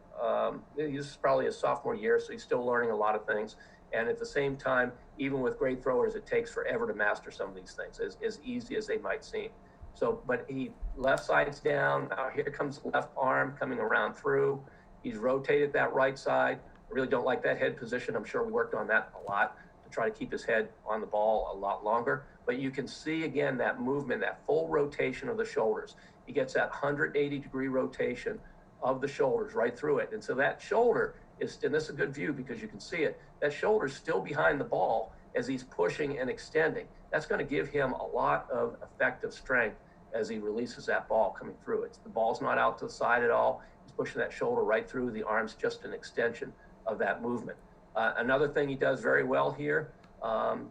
S2: he's probably his sophomore year, so he's still learning a lot of things. And at the same time, even with great throwers, it takes forever to master some of these things, as easy as they might seem. So, but he left side's down. Now here comes the left arm coming around through. He's rotated that right side. I really don't like that head position. I'm sure we worked on that a lot to try to keep his head on the ball a lot longer. But you can see again that movement, that full rotation of the shoulders. He gets that 180-degree rotation of the shoulders right through it. And so that shoulder is, and this is a good view because you can see it, that shoulder's still behind the ball as he's pushing and extending. That's going to give him a lot of effective strength as he releases that ball coming through. The ball's not out to the side at all. He's pushing that shoulder right through. The arm's just an extension of that movement. Another thing he does very well here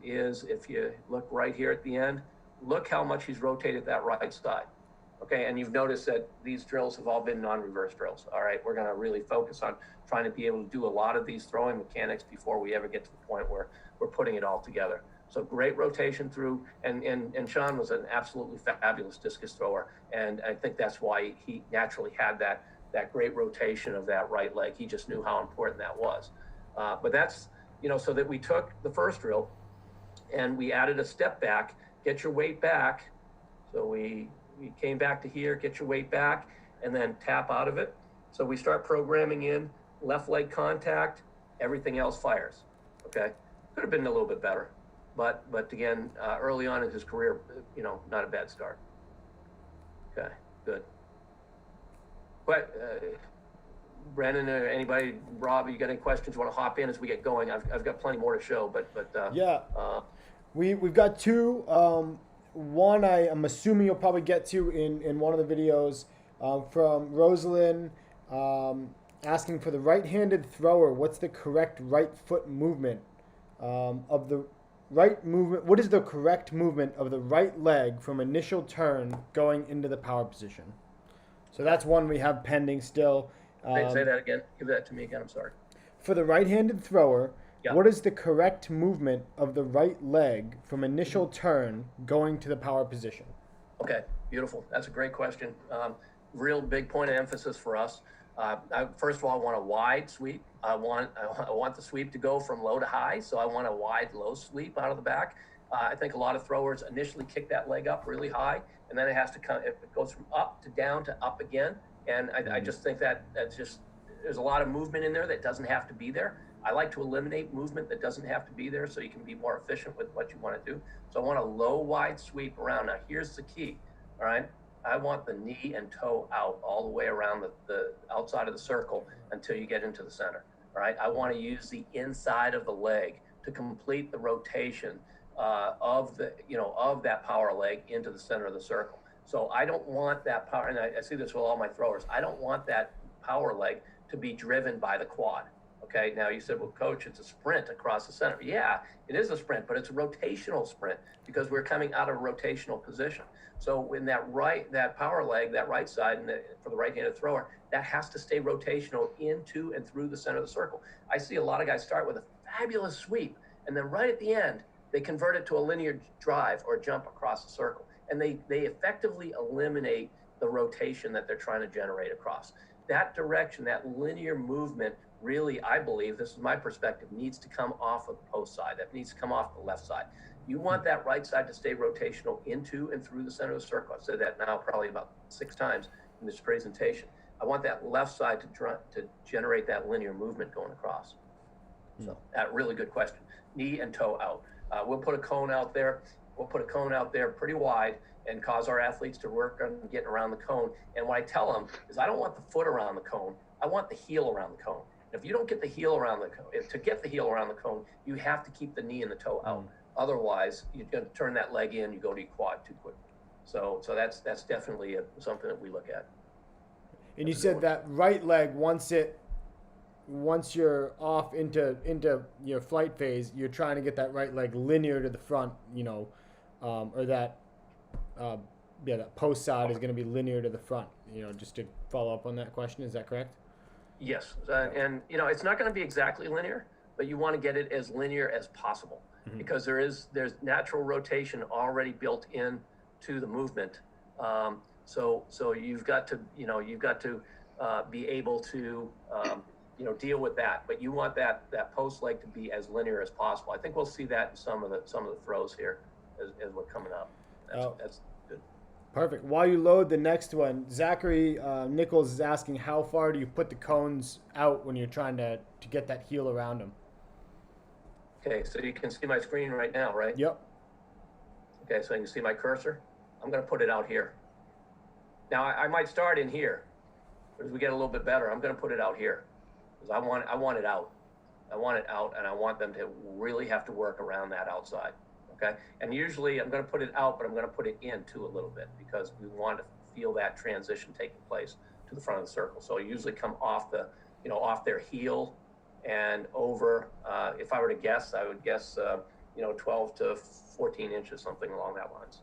S2: is if you look right here at the end, look how much he's rotated that right side. Okay, and you've noticed that these drills have all been non-reverse drills. All right, we're going to really focus on trying to be able to do a lot of these throwing mechanics before we ever get to the point where we're putting it all together. So great rotation through, and Sean was an absolutely fabulous discus thrower, and I think that's why he naturally had that great rotation of that right leg. He just knew how important that was. But that's, so that we took the first drill and we added a step back, get your weight back. So we came back to here, get your weight back, and then tap out of it. So we start programming in left leg contact, everything else fires, okay? Could have been a little bit better. But again, early on in his career, not a bad start. Okay, good. But Brandon or anybody, Rob, you got any questions? Want to hop in as we get going? I've got plenty more to show, but
S1: yeah, we've got two. One I'm assuming you'll probably get to in one of the videos from Rosalind asking for the right-handed thrower. What's the correct right foot movement of the right movement? What is the correct movement of the right leg from initial turn going into the power position? So that's one we have pending still.
S2: Say that again. Give that to me again. I'm sorry.
S1: For the right-handed thrower,
S2: yeah.
S1: What is the correct movement of the right leg from initial turn going to the power position?
S2: Okay, beautiful. That's a great question. Real big point of emphasis for us. First of all, I want a wide sweep. I want the sweep to go from low to high, so I want a wide low sweep out of the back. I think a lot of throwers initially kick that leg up really high, and then it has to come. It goes from up to down to up again, and I just think that's just, there's a lot of movement in there that doesn't have to be there. I like to eliminate movement that doesn't have to be there so you can be more efficient with what you want to do. So I want a low, wide sweep around. Now, here's the key, all right? I want the knee and toe out all the way around the outside of the circle until you get into the center, all right? I want to use the inside of the leg to complete the rotation of that power leg into the center of the circle. So I don't want that power, and I see this with all my throwers, I don't want that power leg to be driven by the quad. Okay, now you said, well, coach, it's a sprint across the center. Yeah, it is a sprint, but it's a rotational sprint because we're coming out of a rotational position. So when that power leg, that right side, and for the right-handed thrower, that has to stay rotational into and through the center of the circle. I see a lot of guys start with a fabulous sweep, and then right at the end, they convert it to a linear drive or jump across the circle. And they effectively eliminate the rotation that they're trying to generate across. That direction, that linear movement, really, I believe, this is my perspective, needs to come off of the post side. That needs to come off the left side. You want that right side to stay rotational into and through the center of the circle. I've said that now probably about 6 times in this presentation. I want that left side to generate that linear movement going across. So that really good question. Knee and toe out. We'll put a cone out there. we'll put a cone out there pretty wide and cause our athletes to work on getting around the cone. And what I tell them is I don't want the foot around the cone. I want the heel around the cone. And if you don't get the heel around the cone, to get the heel around the cone, you have to keep the knee and the toe out. Otherwise, you're going to turn that leg in, you go to your quad too quick. So that's definitely something that we look at.
S1: And you said that right leg, once you're off into your flight phase, you're trying to get that right leg linear to the front, or that that post side is going to be linear to the front. Just to follow up on that question, is that correct?
S2: Yes, and it's not going to be exactly linear, but you want to get it as linear as possible, because there's natural rotation already built in to the movement. So you've got to be able to deal with that, but you want that post leg to be as linear as possible. I think we'll see that in some of the throws here as we're coming up. That's good.
S1: Perfect. While you load the next one, Zachary Nichols is asking, how far do you put the cones out when you're trying to get that heel around them?
S2: Okay, so you can see my screen right now, right?
S1: Yep.
S2: Okay, so you can see my cursor. I'm going to put it out here. Now I might start in here, but as we get a little bit better, I'm going to put it out here because I want it out. I want it out, and I want them to really have to work around that outside. Okay, and usually I'm going to put it out, but I'm going to put it in too a little bit because we want to feel that transition taking place to the front of the circle. So I usually come off off their heel and over. If I were to guess, I would guess 12 to 14 inches, something along that lines.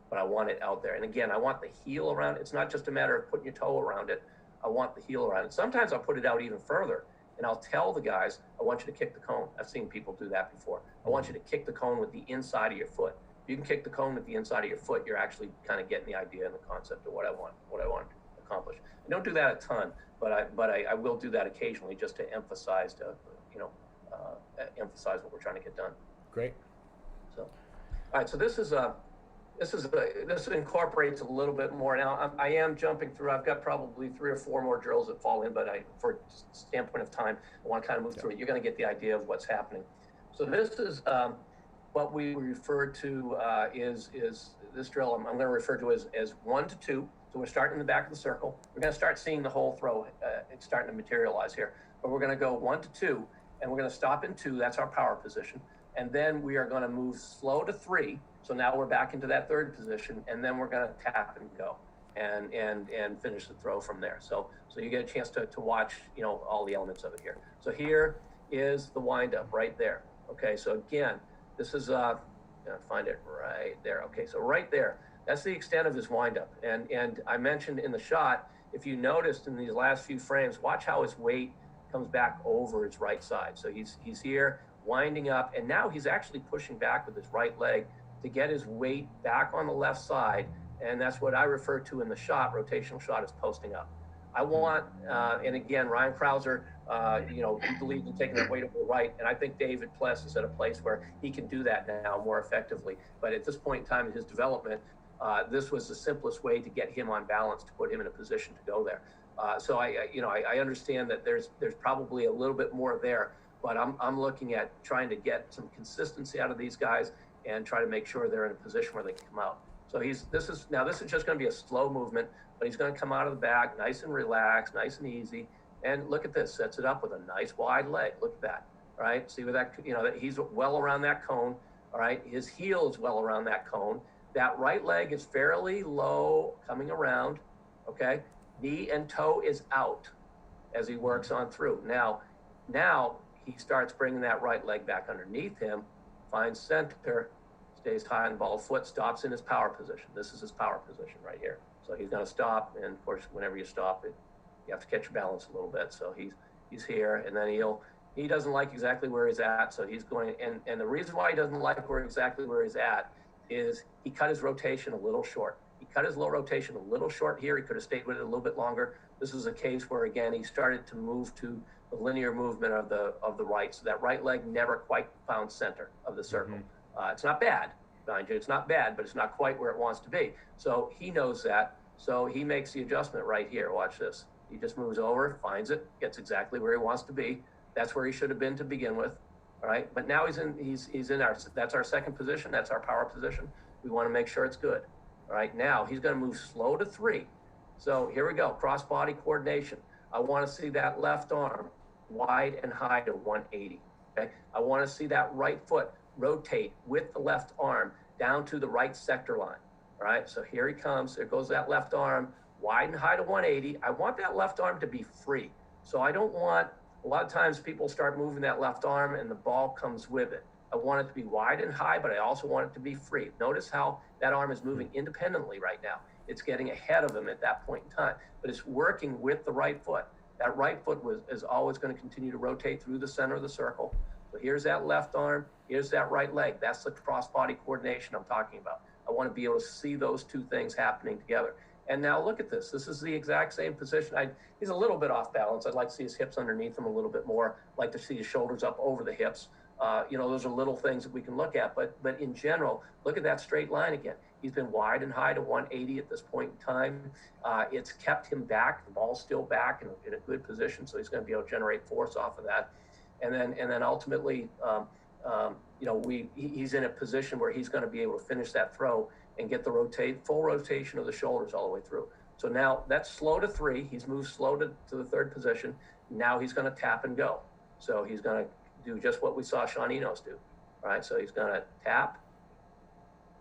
S2: But I want it out there. And again, I want the heel around. It's not just a matter of putting your toe around it. I want the heel around it. Sometimes I'll put it out even further. And I'll tell the guys, I want you to kick the cone. I've seen people do that before. I want you to kick the cone with the inside of your foot. If you can kick the cone with the inside of your foot, you're actually kind of getting the idea and the concept of what I want to accomplish. I don't do that a ton, but I will do that occasionally just to emphasize emphasize what we're trying to get done.
S1: Great.
S2: So, all right. So this incorporates a little bit more. Now I am jumping through. I've got probably 3 or 4 more drills that fall in, but for standpoint of time, I want to kind of move through it. You're going to get the idea of what's happening. So this is what we refer to is this drill. I'm going to refer to as 1 to 2. So we're starting in the back of the circle. We're going to start seeing the whole throw. It's starting to materialize here. But we're going to go 1 to 2, and we're going to stop in 2. That's our power position. And then we are going to move slow to 3. So now we're back into that 3rd position, and then we're going to tap and go and finish the throw from there. So you get a chance to watch, all the elements of it here. So here is the windup right there. Okay, so again, this is, I'm going to find it right there. Okay, so right there, that's the extent of his windup. And I mentioned in the shot, if you noticed in these last few frames, watch how his weight comes back over his right side. So he's here winding up, and now he's actually pushing back with his right leg to get his weight back on the left side, and that's what I refer to in the shot, rotational shot, as posting up. I want, and again, Ryan Krauser, he believes in taking that weight over the right, and I think David Pless is at a place where he can do that now more effectively. But at this point in time in his development, this was the simplest way to get him on balance, to put him in a position to go there. So I understand that there's probably a little bit more there, but I'm looking at trying to get some consistency out of these guys and try to make sure they're in a position where they can come out. So this is just going to be a slow movement, but he's going to come out of the back nice and relaxed, nice and easy. And look at this, sets it up with a nice wide leg. Look at that, all right? See where that, that he's well around that cone, all right? His heel is well around that cone. That right leg is fairly low, coming around, okay? Knee and toe is out as he works on through. Now he starts bringing that right leg back underneath him, finds center, stays high on the ball foot, stops in his power position. This is his power position right here. So he's going to stop, and of course, whenever you stop it, you have to catch your balance a little bit. So he's here, and then he doesn't like exactly where he's at, so he's going, and the reason why he doesn't like exactly where he's at is he cut his rotation a little short. He cut his low rotation a little short here. He could have stayed with it a little bit longer. This is a case where, again, he started to move to the linear movement of the right. So that right leg never quite found center of the circle. It's not bad, mind you. It's not bad, but it's not quite where it wants to be. So he knows that. So he makes the adjustment right here. Watch this. He just moves over, finds it, gets exactly where he wants to be. That's where he should have been to begin with. All right, but now he's in our, that's our second position. That's our power position. We want to make sure it's good. All right, now he's going to move slow to 3. So here we go, cross body coordination. I want to see that left arm wide and high to 180. Okay, I want to see that right foot rotate with the left arm down to the right sector line. All right, so here he comes. There goes that left arm wide and high to 180. I want that left arm to be free. So I don't want, a lot of times people start moving that left arm and the ball comes with it. I want it to be wide and high, but I also want it to be free. Notice how that arm is moving independently right now. It's getting ahead of him at that point in time, but it's working with the right foot. That right foot is always going to continue to rotate through the center of the circle. So here's that left arm, here's that right leg. That's the cross-body coordination I'm talking about. I want to be able to see those two things happening together. And now look at this. This is the exact same position. He's a little bit off balance. I'd like to see his hips underneath him a little bit more. I'd like to see his shoulders up over the hips. Those are little things that we can look at. But in general, look at that straight line again. He's been wide and high to 180 at this point in time. It's kept him back. The ball's still back in a good position, so he's going to be able to generate force off of that. And then ultimately, he's in a position where he's going to be able to finish that throw and get the full rotation of the shoulders all the way through. So now that's slow to 3. He's moved slow to the third position. Now he's going to tap and go. So he's going to do just what we saw Sean Enos do. All right, so he's going to tap,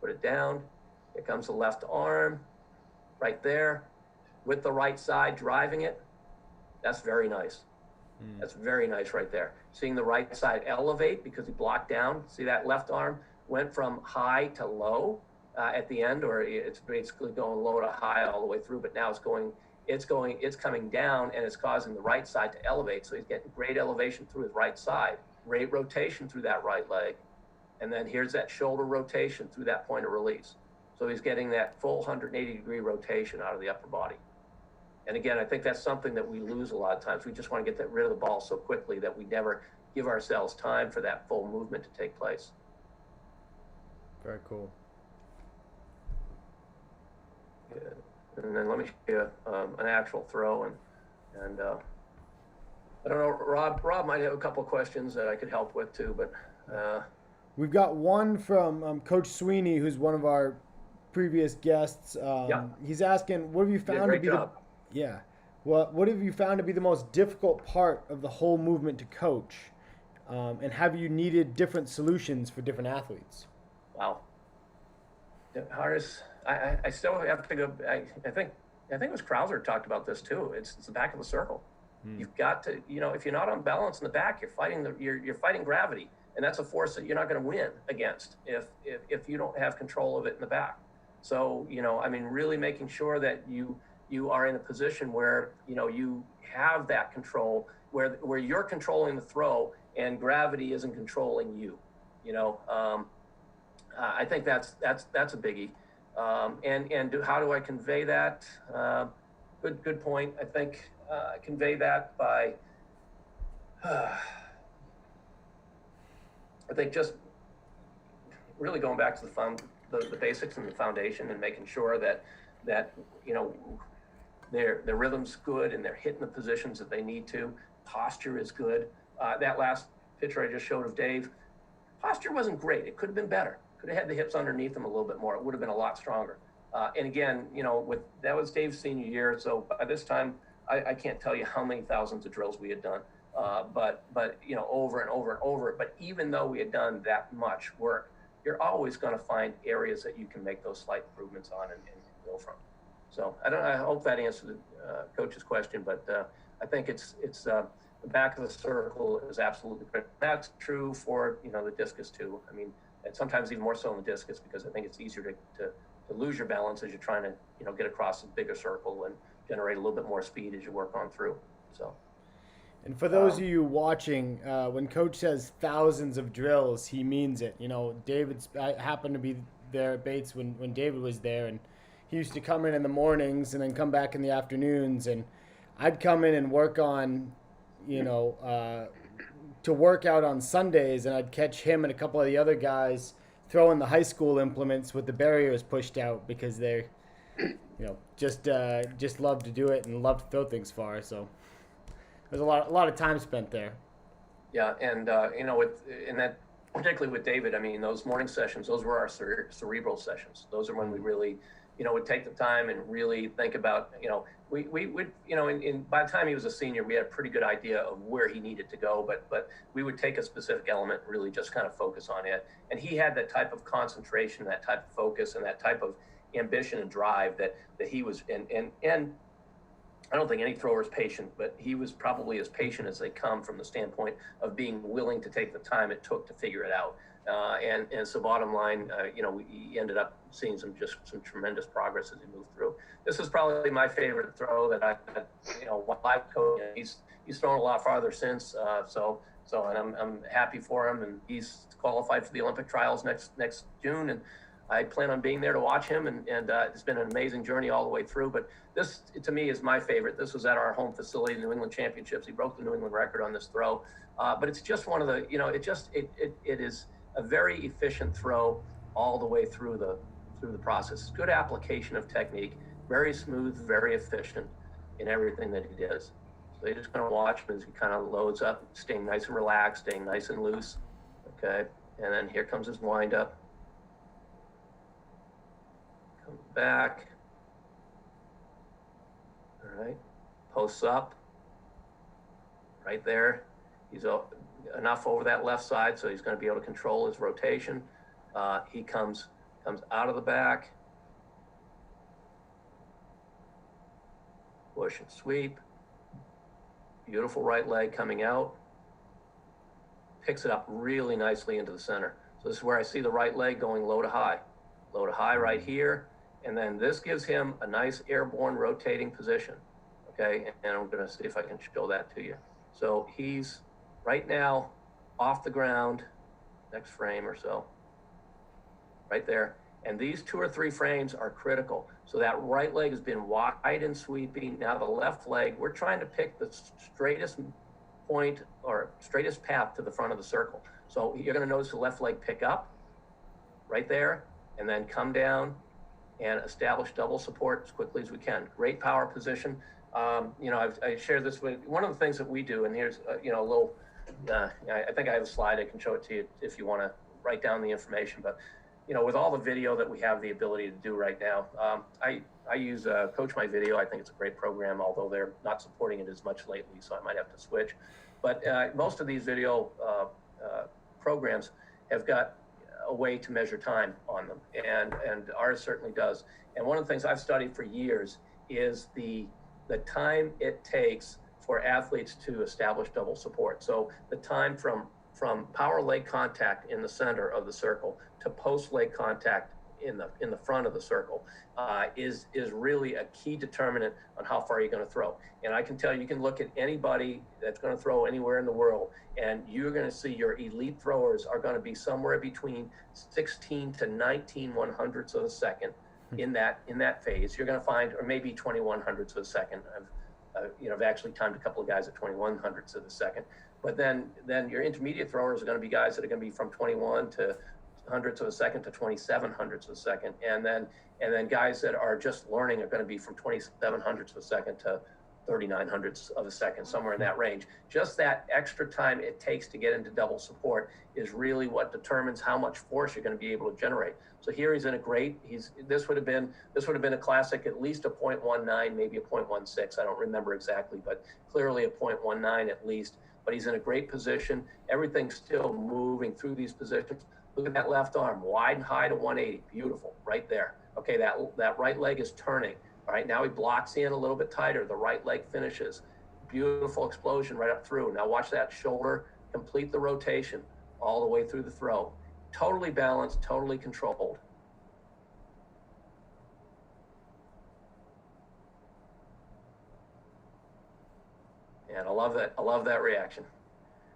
S2: put it down. Here comes the left arm right there with the right side driving it. That's very nice. That's very nice right there. Seeing the right side elevate because he blocked down. See that left arm went from high to low at the end, or it's basically going low to high all the way through, but now it's coming down and it's causing the right side to elevate. So he's getting great elevation through his right side, great rotation through that right leg. And then here's that shoulder rotation through that point of release. So he's getting that full 180-degree rotation out of the upper body. And again, I think that's something that we lose a lot of times. We just want to get rid of the ball so quickly that we never give ourselves time for that full movement to take place.
S1: Very cool.
S2: Good. And then let me show you an actual throw. And I don't know, Rob might have a couple of questions that I could help with too, but.
S1: We've got one from Coach Sweeney, who's one of our previous guests.
S2: Yeah.
S1: He's asking, what have you found to be what have you found to be the most difficult part of the whole movement to coach? And have you needed different solutions for different athletes?
S2: Wow. The hardest, I still have to go, I think it was Krauser talked about this too. It's the back of the circle. You've got to, if you're not on balance in the back, you're fighting gravity. And that's a force that you're not going to win against if you don't have control of it in the back. So, really making sure that you are in a position where, you have that control, where you're controlling the throw and gravity isn't controlling you. I think that's a biggie. How do I convey that? Good point. I think convey that by, I think just really going back to the basics and the foundation and making sure that their rhythm's good and they're hitting the positions that they need to. Posture is good. That last picture I just showed of Dave, posture wasn't great. It could have been better. Could have had the hips underneath him a little bit more. It would have been a lot stronger. And again, that was Dave's senior year. So by this time, I can't tell you how many thousands of drills we had done. But over and over and over. But even though we had done that much work, you're always going to find areas that you can make those slight improvements on and go from. So I hope that answered Coach's question, but I think it's the back of the circle is absolutely critical. That's true for the discus too. I mean, and sometimes even more so in the discus because I think it's easier to lose your balance as you're trying to get across a bigger circle and generate a little bit more speed as you work on through. So.
S1: And for those of you watching, when Coach says thousands of drills, he means it. I happened to be there at Bates when David was there, and he used to come in the mornings and then come back in the afternoons, and I'd come in and work on, to work out on Sundays, and I'd catch him and a couple of the other guys throwing the high school implements with the barriers pushed out because they're, just love to do it and love to throw things far. So there's a lot of time spent there.
S2: Yeah, and you know, in that, particularly with David, I mean, those morning sessions, those were our cerebral sessions. Those are when we really, you know, would take the time and really think about, you know, we would, you know, by the time he was a senior, we had a pretty good idea of where he needed to go, but we would take a specific element and really just kind of focus on it. And he had that type of concentration, that type of focus, and that type of ambition and drive that he was, and I don't think any thrower is patient, but he was probably as patient as they come from the standpoint of being willing to take the time it took to figure it out. And so bottom line, you know, he ended up seeing some tremendous progress as he moved through. This is probably my favorite throw that you know, while I've coached. He's thrown a lot farther since. And I'm happy for him, and he's qualified for the Olympic trials next June, and I plan on being there to watch him, and it's been an amazing journey all the way through. But this, to me, is my favorite. This was at our home facility, the New England Championships. He broke the New England record on this throw, but it's just one of the, you know, it is a very efficient throw all the way through the process. Good application of technique, very smooth, very efficient in everything that he does. So you're just going to watch him as he kind of loads up, staying nice and relaxed, staying nice and loose. Okay, and then here comes his windup. Comes back. All right, posts up. Right there, he's enough over that left side, so he's going to be able to control his rotation. He comes out of the back, push and sweep. Beautiful right leg coming out. Picks it up really nicely into the center. So this is where I see the right leg going low to high right here. And then this gives him a nice airborne rotating position. Okay, and I'm gonna see if I can show that to you. So he's right now off the ground, next frame or so, right there. And these 2 or 3 frames are critical. So that right leg has been wide and sweeping. Now the left leg, we're trying to pick the straightest point or straightest path to the front of the circle. So you're gonna notice the left leg pick up right there and then come down and establish double support as quickly as we can. Great power position. You know, I shared this with, one of the things that we do, and here's, you know, a little, I think I have a slide, I can show it to you if you wanna write down the information, but you know, with all the video that we have the ability to do right now, I use Coach My Video. I think it's a great program, although they're not supporting it as much lately, so I might have to switch. But most of these video programs have got a way to measure time on them, and ours certainly does. And one of the things I've studied for years is the time it takes for athletes to establish double support. So the time from power leg contact in the center of the circle to post leg contact in the front of the circle is really a key determinant on how far you're going to throw. And I can tell you, you can look at anybody that's going to throw anywhere in the world, and you're going to see your elite throwers are going to be somewhere between 16 to 19 100ths of a second in that phase. You're going to find, or maybe 21 hundredths of a second. I've actually timed a couple of guys at 21 hundredths of a second. But then your intermediate throwers are going to be guys that are going to be from 21 to hundredths of a second to 27 hundredths of a second, and then guys that are just learning are going to be from 27 hundredths of a second to 39 hundredths of a second, somewhere in that range. Just that extra time it takes to get into double support is really what determines how much force you're going to be able to generate. So here he's in a great. This would have been a classic, at least a 0.19, maybe a 0.16. I don't remember exactly, but clearly a 0.19 at least. But he's in a great position. Everything's still moving through these positions. Look at that left arm, wide and high to 180. Beautiful, right there. Okay, that right leg is turning. All right, now he blocks in a little bit tighter. The right leg finishes. Beautiful explosion right up through. Now watch that shoulder complete the rotation all the way through the throw. Totally balanced, totally controlled. And I love that reaction.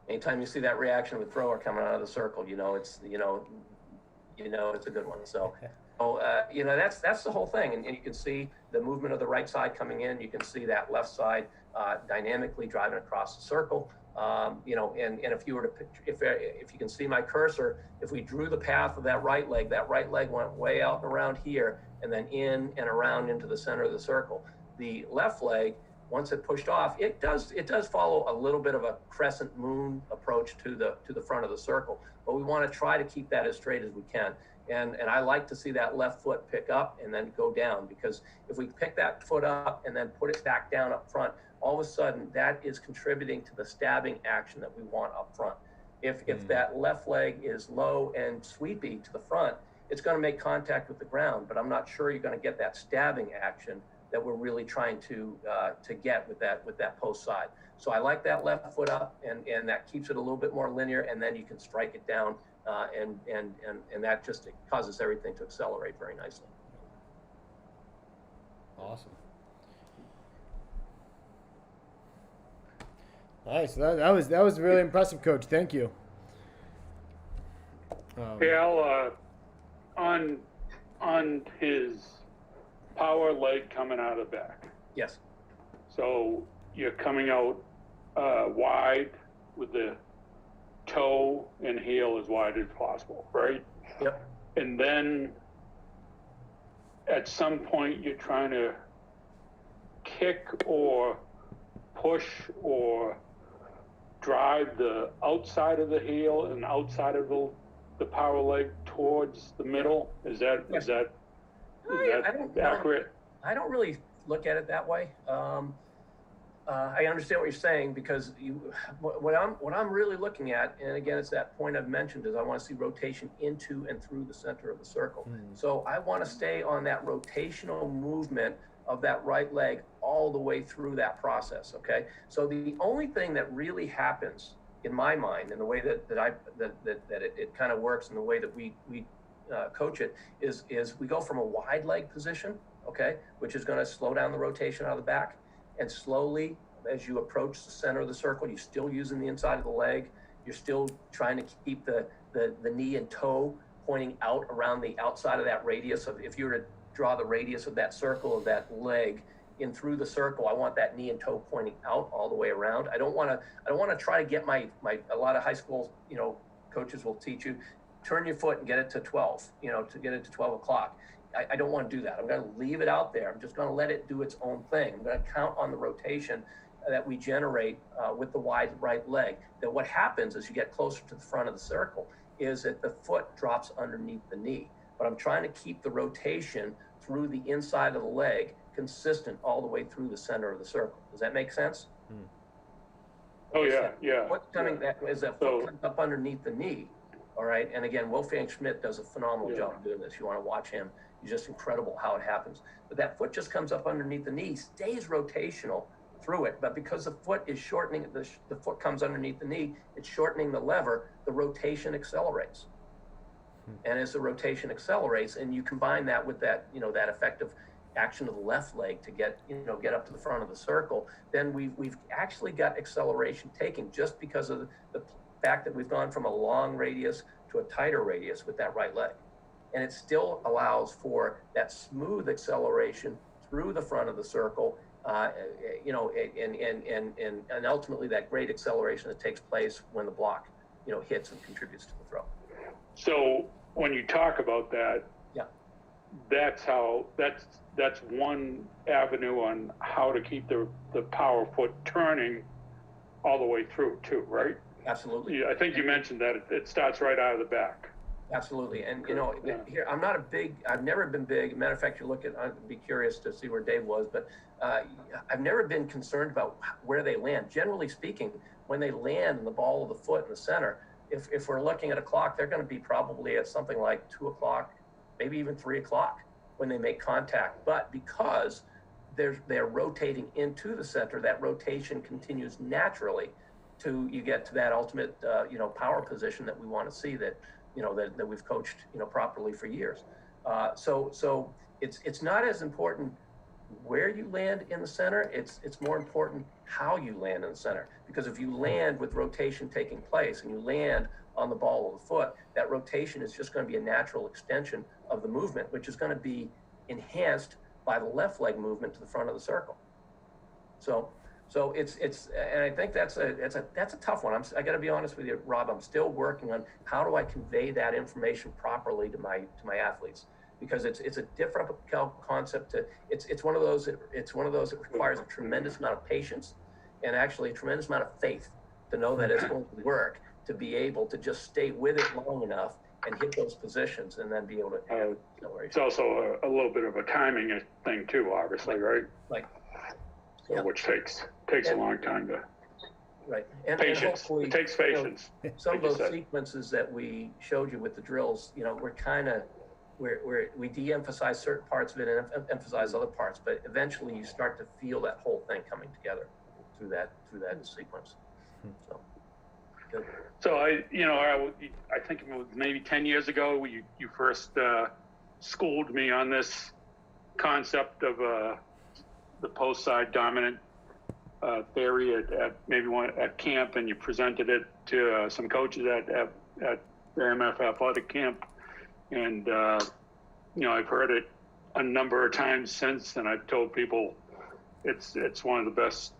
S2: Anytime you see that reaction of a thrower coming out of the circle, you know it's a good one. So, that's the whole thing. And you can see the movement of the right side coming in. You can see that left side dynamically driving across the circle. And if you were to picture, if you can see my cursor, if we drew the path of that right leg went way out and around here, and then in and around into the center of the circle. The left leg once it pushed off, it does follow a little bit of a crescent moon approach to the front of the circle, but we want to try to keep that as straight as we can. And I like to see that left foot pick up and then go down, because if we pick that foot up and then put it back down up front, all of a sudden that is contributing to the stabbing action that we want up front. If that left leg is low and sweepy to the front, it's going to make contact with the ground, but I'm not sure you're going to get that stabbing action that we're really trying to get with that post side. So I like that left foot up, and that keeps it a little bit more linear, and then you can strike it down, and that just causes everything to accelerate very nicely.
S1: Awesome. Nice. That was really impressive, Coach. Thank you.
S3: Hey, Al, on his power leg coming out of the back.
S2: Yes.
S3: So you're coming out wide with the toe and heel as wide as possible, right?
S2: Yep.
S3: And then at some point you're trying to kick or push or drive the outside of the heel and outside of the power leg towards the middle. Is that accurate?
S2: I don't really look at it that way. I understand what you're saying, because what I'm really looking at, and again, it's that point I've mentioned, is I want to see rotation into and through the center of the circle. So I want to stay on that rotational movement of that right leg all the way through that process. Okay. So the only thing that really happens in my mind, and the way that it kind of works, and the way that we coach it, is we go from a wide leg position, okay, which is going to slow down the rotation out of the back, and slowly, as you approach the center of the circle, you're still using the inside of the leg. You're still trying to keep the knee and toe pointing out around the outside of that radius. Of, if you were to draw the radius of that circle of that leg in through the circle, I want that knee and toe pointing out all the way around. I don't want to try to get a lot of high school, coaches will teach you, turn your foot and get it to 12, to get it to 12 o'clock. I don't want to do that. I'm going to leave it out there. I'm just going to let it do its own thing. I'm going to count on the rotation that we generate with the wide right leg. That what happens as you get closer to the front of the circle is that the foot drops underneath the knee. But I'm trying to keep the rotation through the inside of the leg consistent all the way through the center of the circle. Does that make sense?
S3: Oh, yeah, yeah.
S2: What's coming as that foot comes up underneath the knee, all right? And again, Wolfgang Schmidt does a phenomenal job doing this. You want to watch him. He's just incredible how it happens. But that foot just comes up underneath the knee, stays rotational through it. But because the foot is shortening, the foot comes underneath the knee, it's shortening the lever, the rotation accelerates. And as the rotation accelerates, and you combine that with that, that effective action of the left leg to get up to the front of the circle, then we've actually got acceleration taking, just because of the fact that we've gone from a long radius to a tighter radius with that right leg. And it still allows for that smooth acceleration through the front of the circle, and ultimately that great acceleration that takes place when the block, hits and contributes to the throw.
S3: So when you talk about that, that's one avenue on how to keep the power foot turning all the way through too, right?
S2: Absolutely.
S3: I think you mentioned that it starts right out of the back.
S2: Absolutely. And, here, I've never been big. Matter of fact, I'd be curious to see where Dave was, but I've never been concerned about where they land. Generally speaking, when they land in the ball of the foot in the center, if we're looking at a clock, they're going to be probably at something like 2 o'clock, maybe even 3 o'clock when they make contact. But because they're rotating into the center, that rotation continues naturally to you get to that ultimate, power position that we want to see, that we've coached, properly for years. So it's not as important where you land in the center. It's more important how you land in the center, because if you land with rotation taking place and you land on the ball of the foot, that rotation is just going to be a natural extension of the movement, which is going to be enhanced by the left leg movement to the front of the circle. So it's and I think that's a tough one. I got to be honest with you, Rob. I'm still working on how do I convey that information properly to my athletes. because it's a difficult concept to, it's one of those that requires a tremendous amount of patience and actually a tremendous amount of faith to know that it's going to work, to be able to just stay with it long enough and hit those positions and then be able to have acceleration.
S3: It's also a little bit of a timing thing too, obviously, right?
S2: Like,
S3: So,
S2: yeah.
S3: which takes a long time to.
S2: Right. And
S3: Patience.
S2: hopefully,
S3: It takes patience.
S2: Some
S3: like
S2: of those sequences that we showed you with the drills, we de-emphasize certain parts of it and emphasize other parts, but eventually you start to feel that whole thing coming together through that sequence. So, good.
S3: So I think it was maybe 10 years ago you first schooled me on this concept of the post side dominant theory at camp, and you presented it to some coaches at MF athletic camp, and I've heard it a number of times since, and I've told people it's one of the best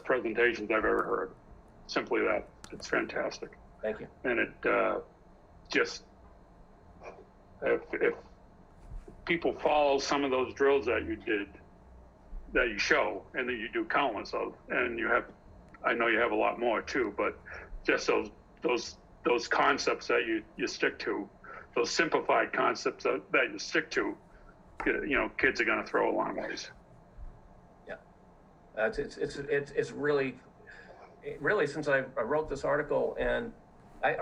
S3: presentations I've ever heard. Simply that. It's fantastic.
S2: Thank you.
S3: And it just, if people follow some of those drills that you show and that you do countless of, and I know you have a lot more too, but just those concepts that you stick to, those simplified concepts that you stick to, kids are going to throw a long ways.
S2: Yeah, it's really since I wrote this article, and I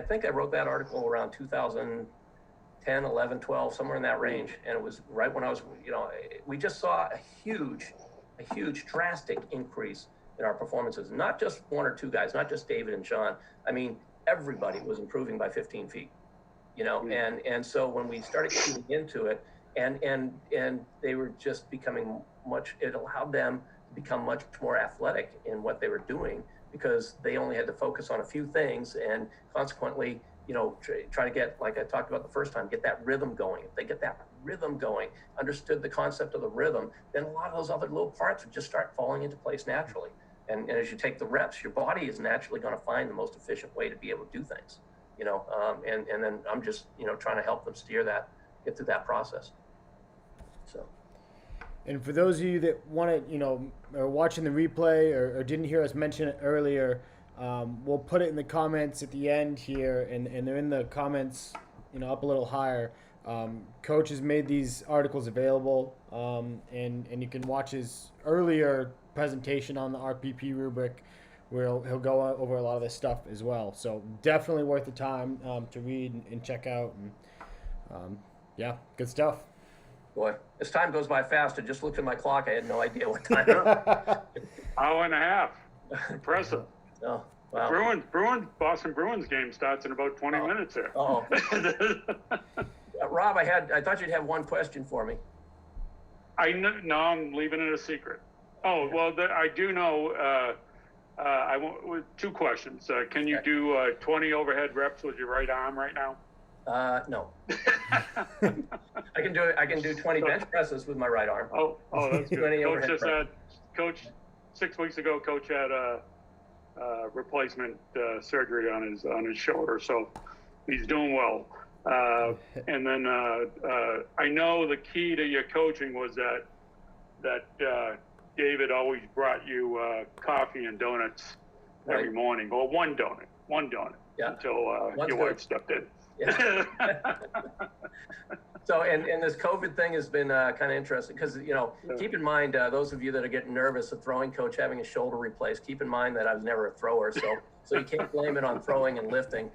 S2: think I wrote that article around 2010, 11, 12, somewhere in that range. And it was right when I was, we just saw a huge drastic increase in our performances, not just one or two guys, not just David and Sean. I mean, everybody was improving by 15 feet, and so when we started getting into it, and they were just becoming it allowed them to become much more athletic in what they were doing, because they only had to focus on a few things, and consequently, try to get, like I talked about the first time, get that rhythm going. If they get that rhythm going, understood the concept of the rhythm, then a lot of those other little parts would just start falling into place naturally. And as you take the reps, your body is naturally going to find the most efficient way to be able to do things, and then I'm just, trying to help them get through that process. So.
S1: And for those of you that want to, are watching the replay or didn't hear us mention it earlier, we'll put it in the comments at the end here, and they're in the comments, up a little higher. Coach has made these articles available, and you can watch his earlier presentation on the RPP rubric, where he'll go over a lot of this stuff as well. So definitely worth the time to read and check out. And yeah, good stuff.
S2: Boy, as time goes by fast, I just looked at my clock. I had no idea what time.
S3: Hour and a half. Impressive.
S2: Oh, wow.
S3: Boston Bruins game starts in about 20 minutes here.
S2: Oh. Rob, I thought you'd have one question for me.
S3: No, I'm leaving it a secret. Oh, well, I do know. I want with two questions. Can you do 20 overhead reps with your right arm right now?
S2: No. I can do 20 bench presses with my right arm.
S3: Oh, that's good.
S2: 20 overhead
S3: Coach, 6 weeks ago, Coach had a replacement surgery on his shoulder, so he's doing well. And then I know the key to your coaching was that David always brought you coffee and donuts every morning, or one donut, until your wife stepped in.
S2: Yeah. So, and this COVID thing has been kind of interesting, because, keep in mind, those of you that are getting nervous, a throwing coach having his shoulder replaced, keep in mind that I was never a thrower. So you can't blame it on throwing and lifting.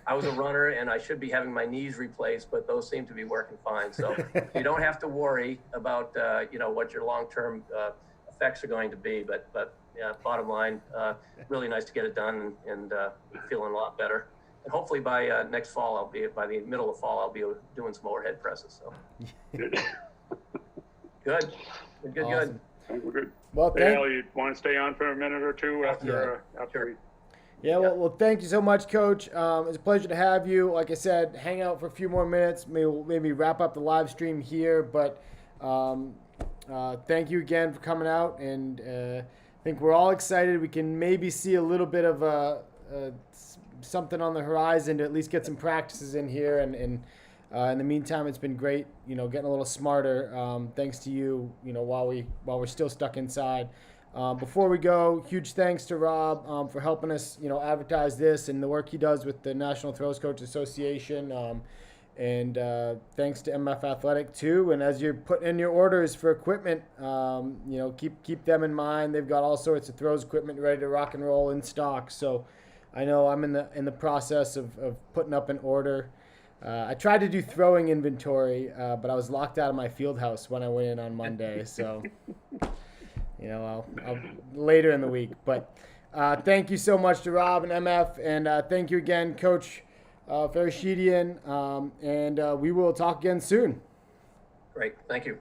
S2: I was a runner, and I should be having my knees replaced, but those seem to be working fine. So you don't have to worry about, what your long-term effects are going to be. But yeah, bottom line, really nice to get it done, and feeling a lot better. And hopefully by next fall, by the middle of fall, I'll be doing some overhead presses. So good.
S1: Awesome.
S3: I think we're good.
S1: Well,
S3: you want to stay on for a minute or two after?
S1: Yeah, well, thank you so much, Coach. It's a pleasure to have you. Like I said, hang out for a few more minutes. Maybe wrap up the live stream here. But thank you again for coming out. And I think we're all excited. We can maybe see a little bit of something on the horizon to at least get some practices in here. And In the meantime, it's been great, getting a little smarter, thanks to you, while we're still stuck inside. Before we go, huge thanks to Rob for helping us, advertise this and the work he does with the National Throws Coach Association. And thanks to MF Athletic too. And as you're putting in your orders for equipment, keep them in mind. They've got all sorts of throws equipment ready to rock and roll in stock. So I know I'm in the process of putting up an order. I tried to do throwing inventory, but I was locked out of my field house when I went in on Monday. So, I'll later in the week. But thank you so much to Rob and MF, and thank you again, Coach Fereshetian. And we will talk again soon.
S2: Great. Thank you.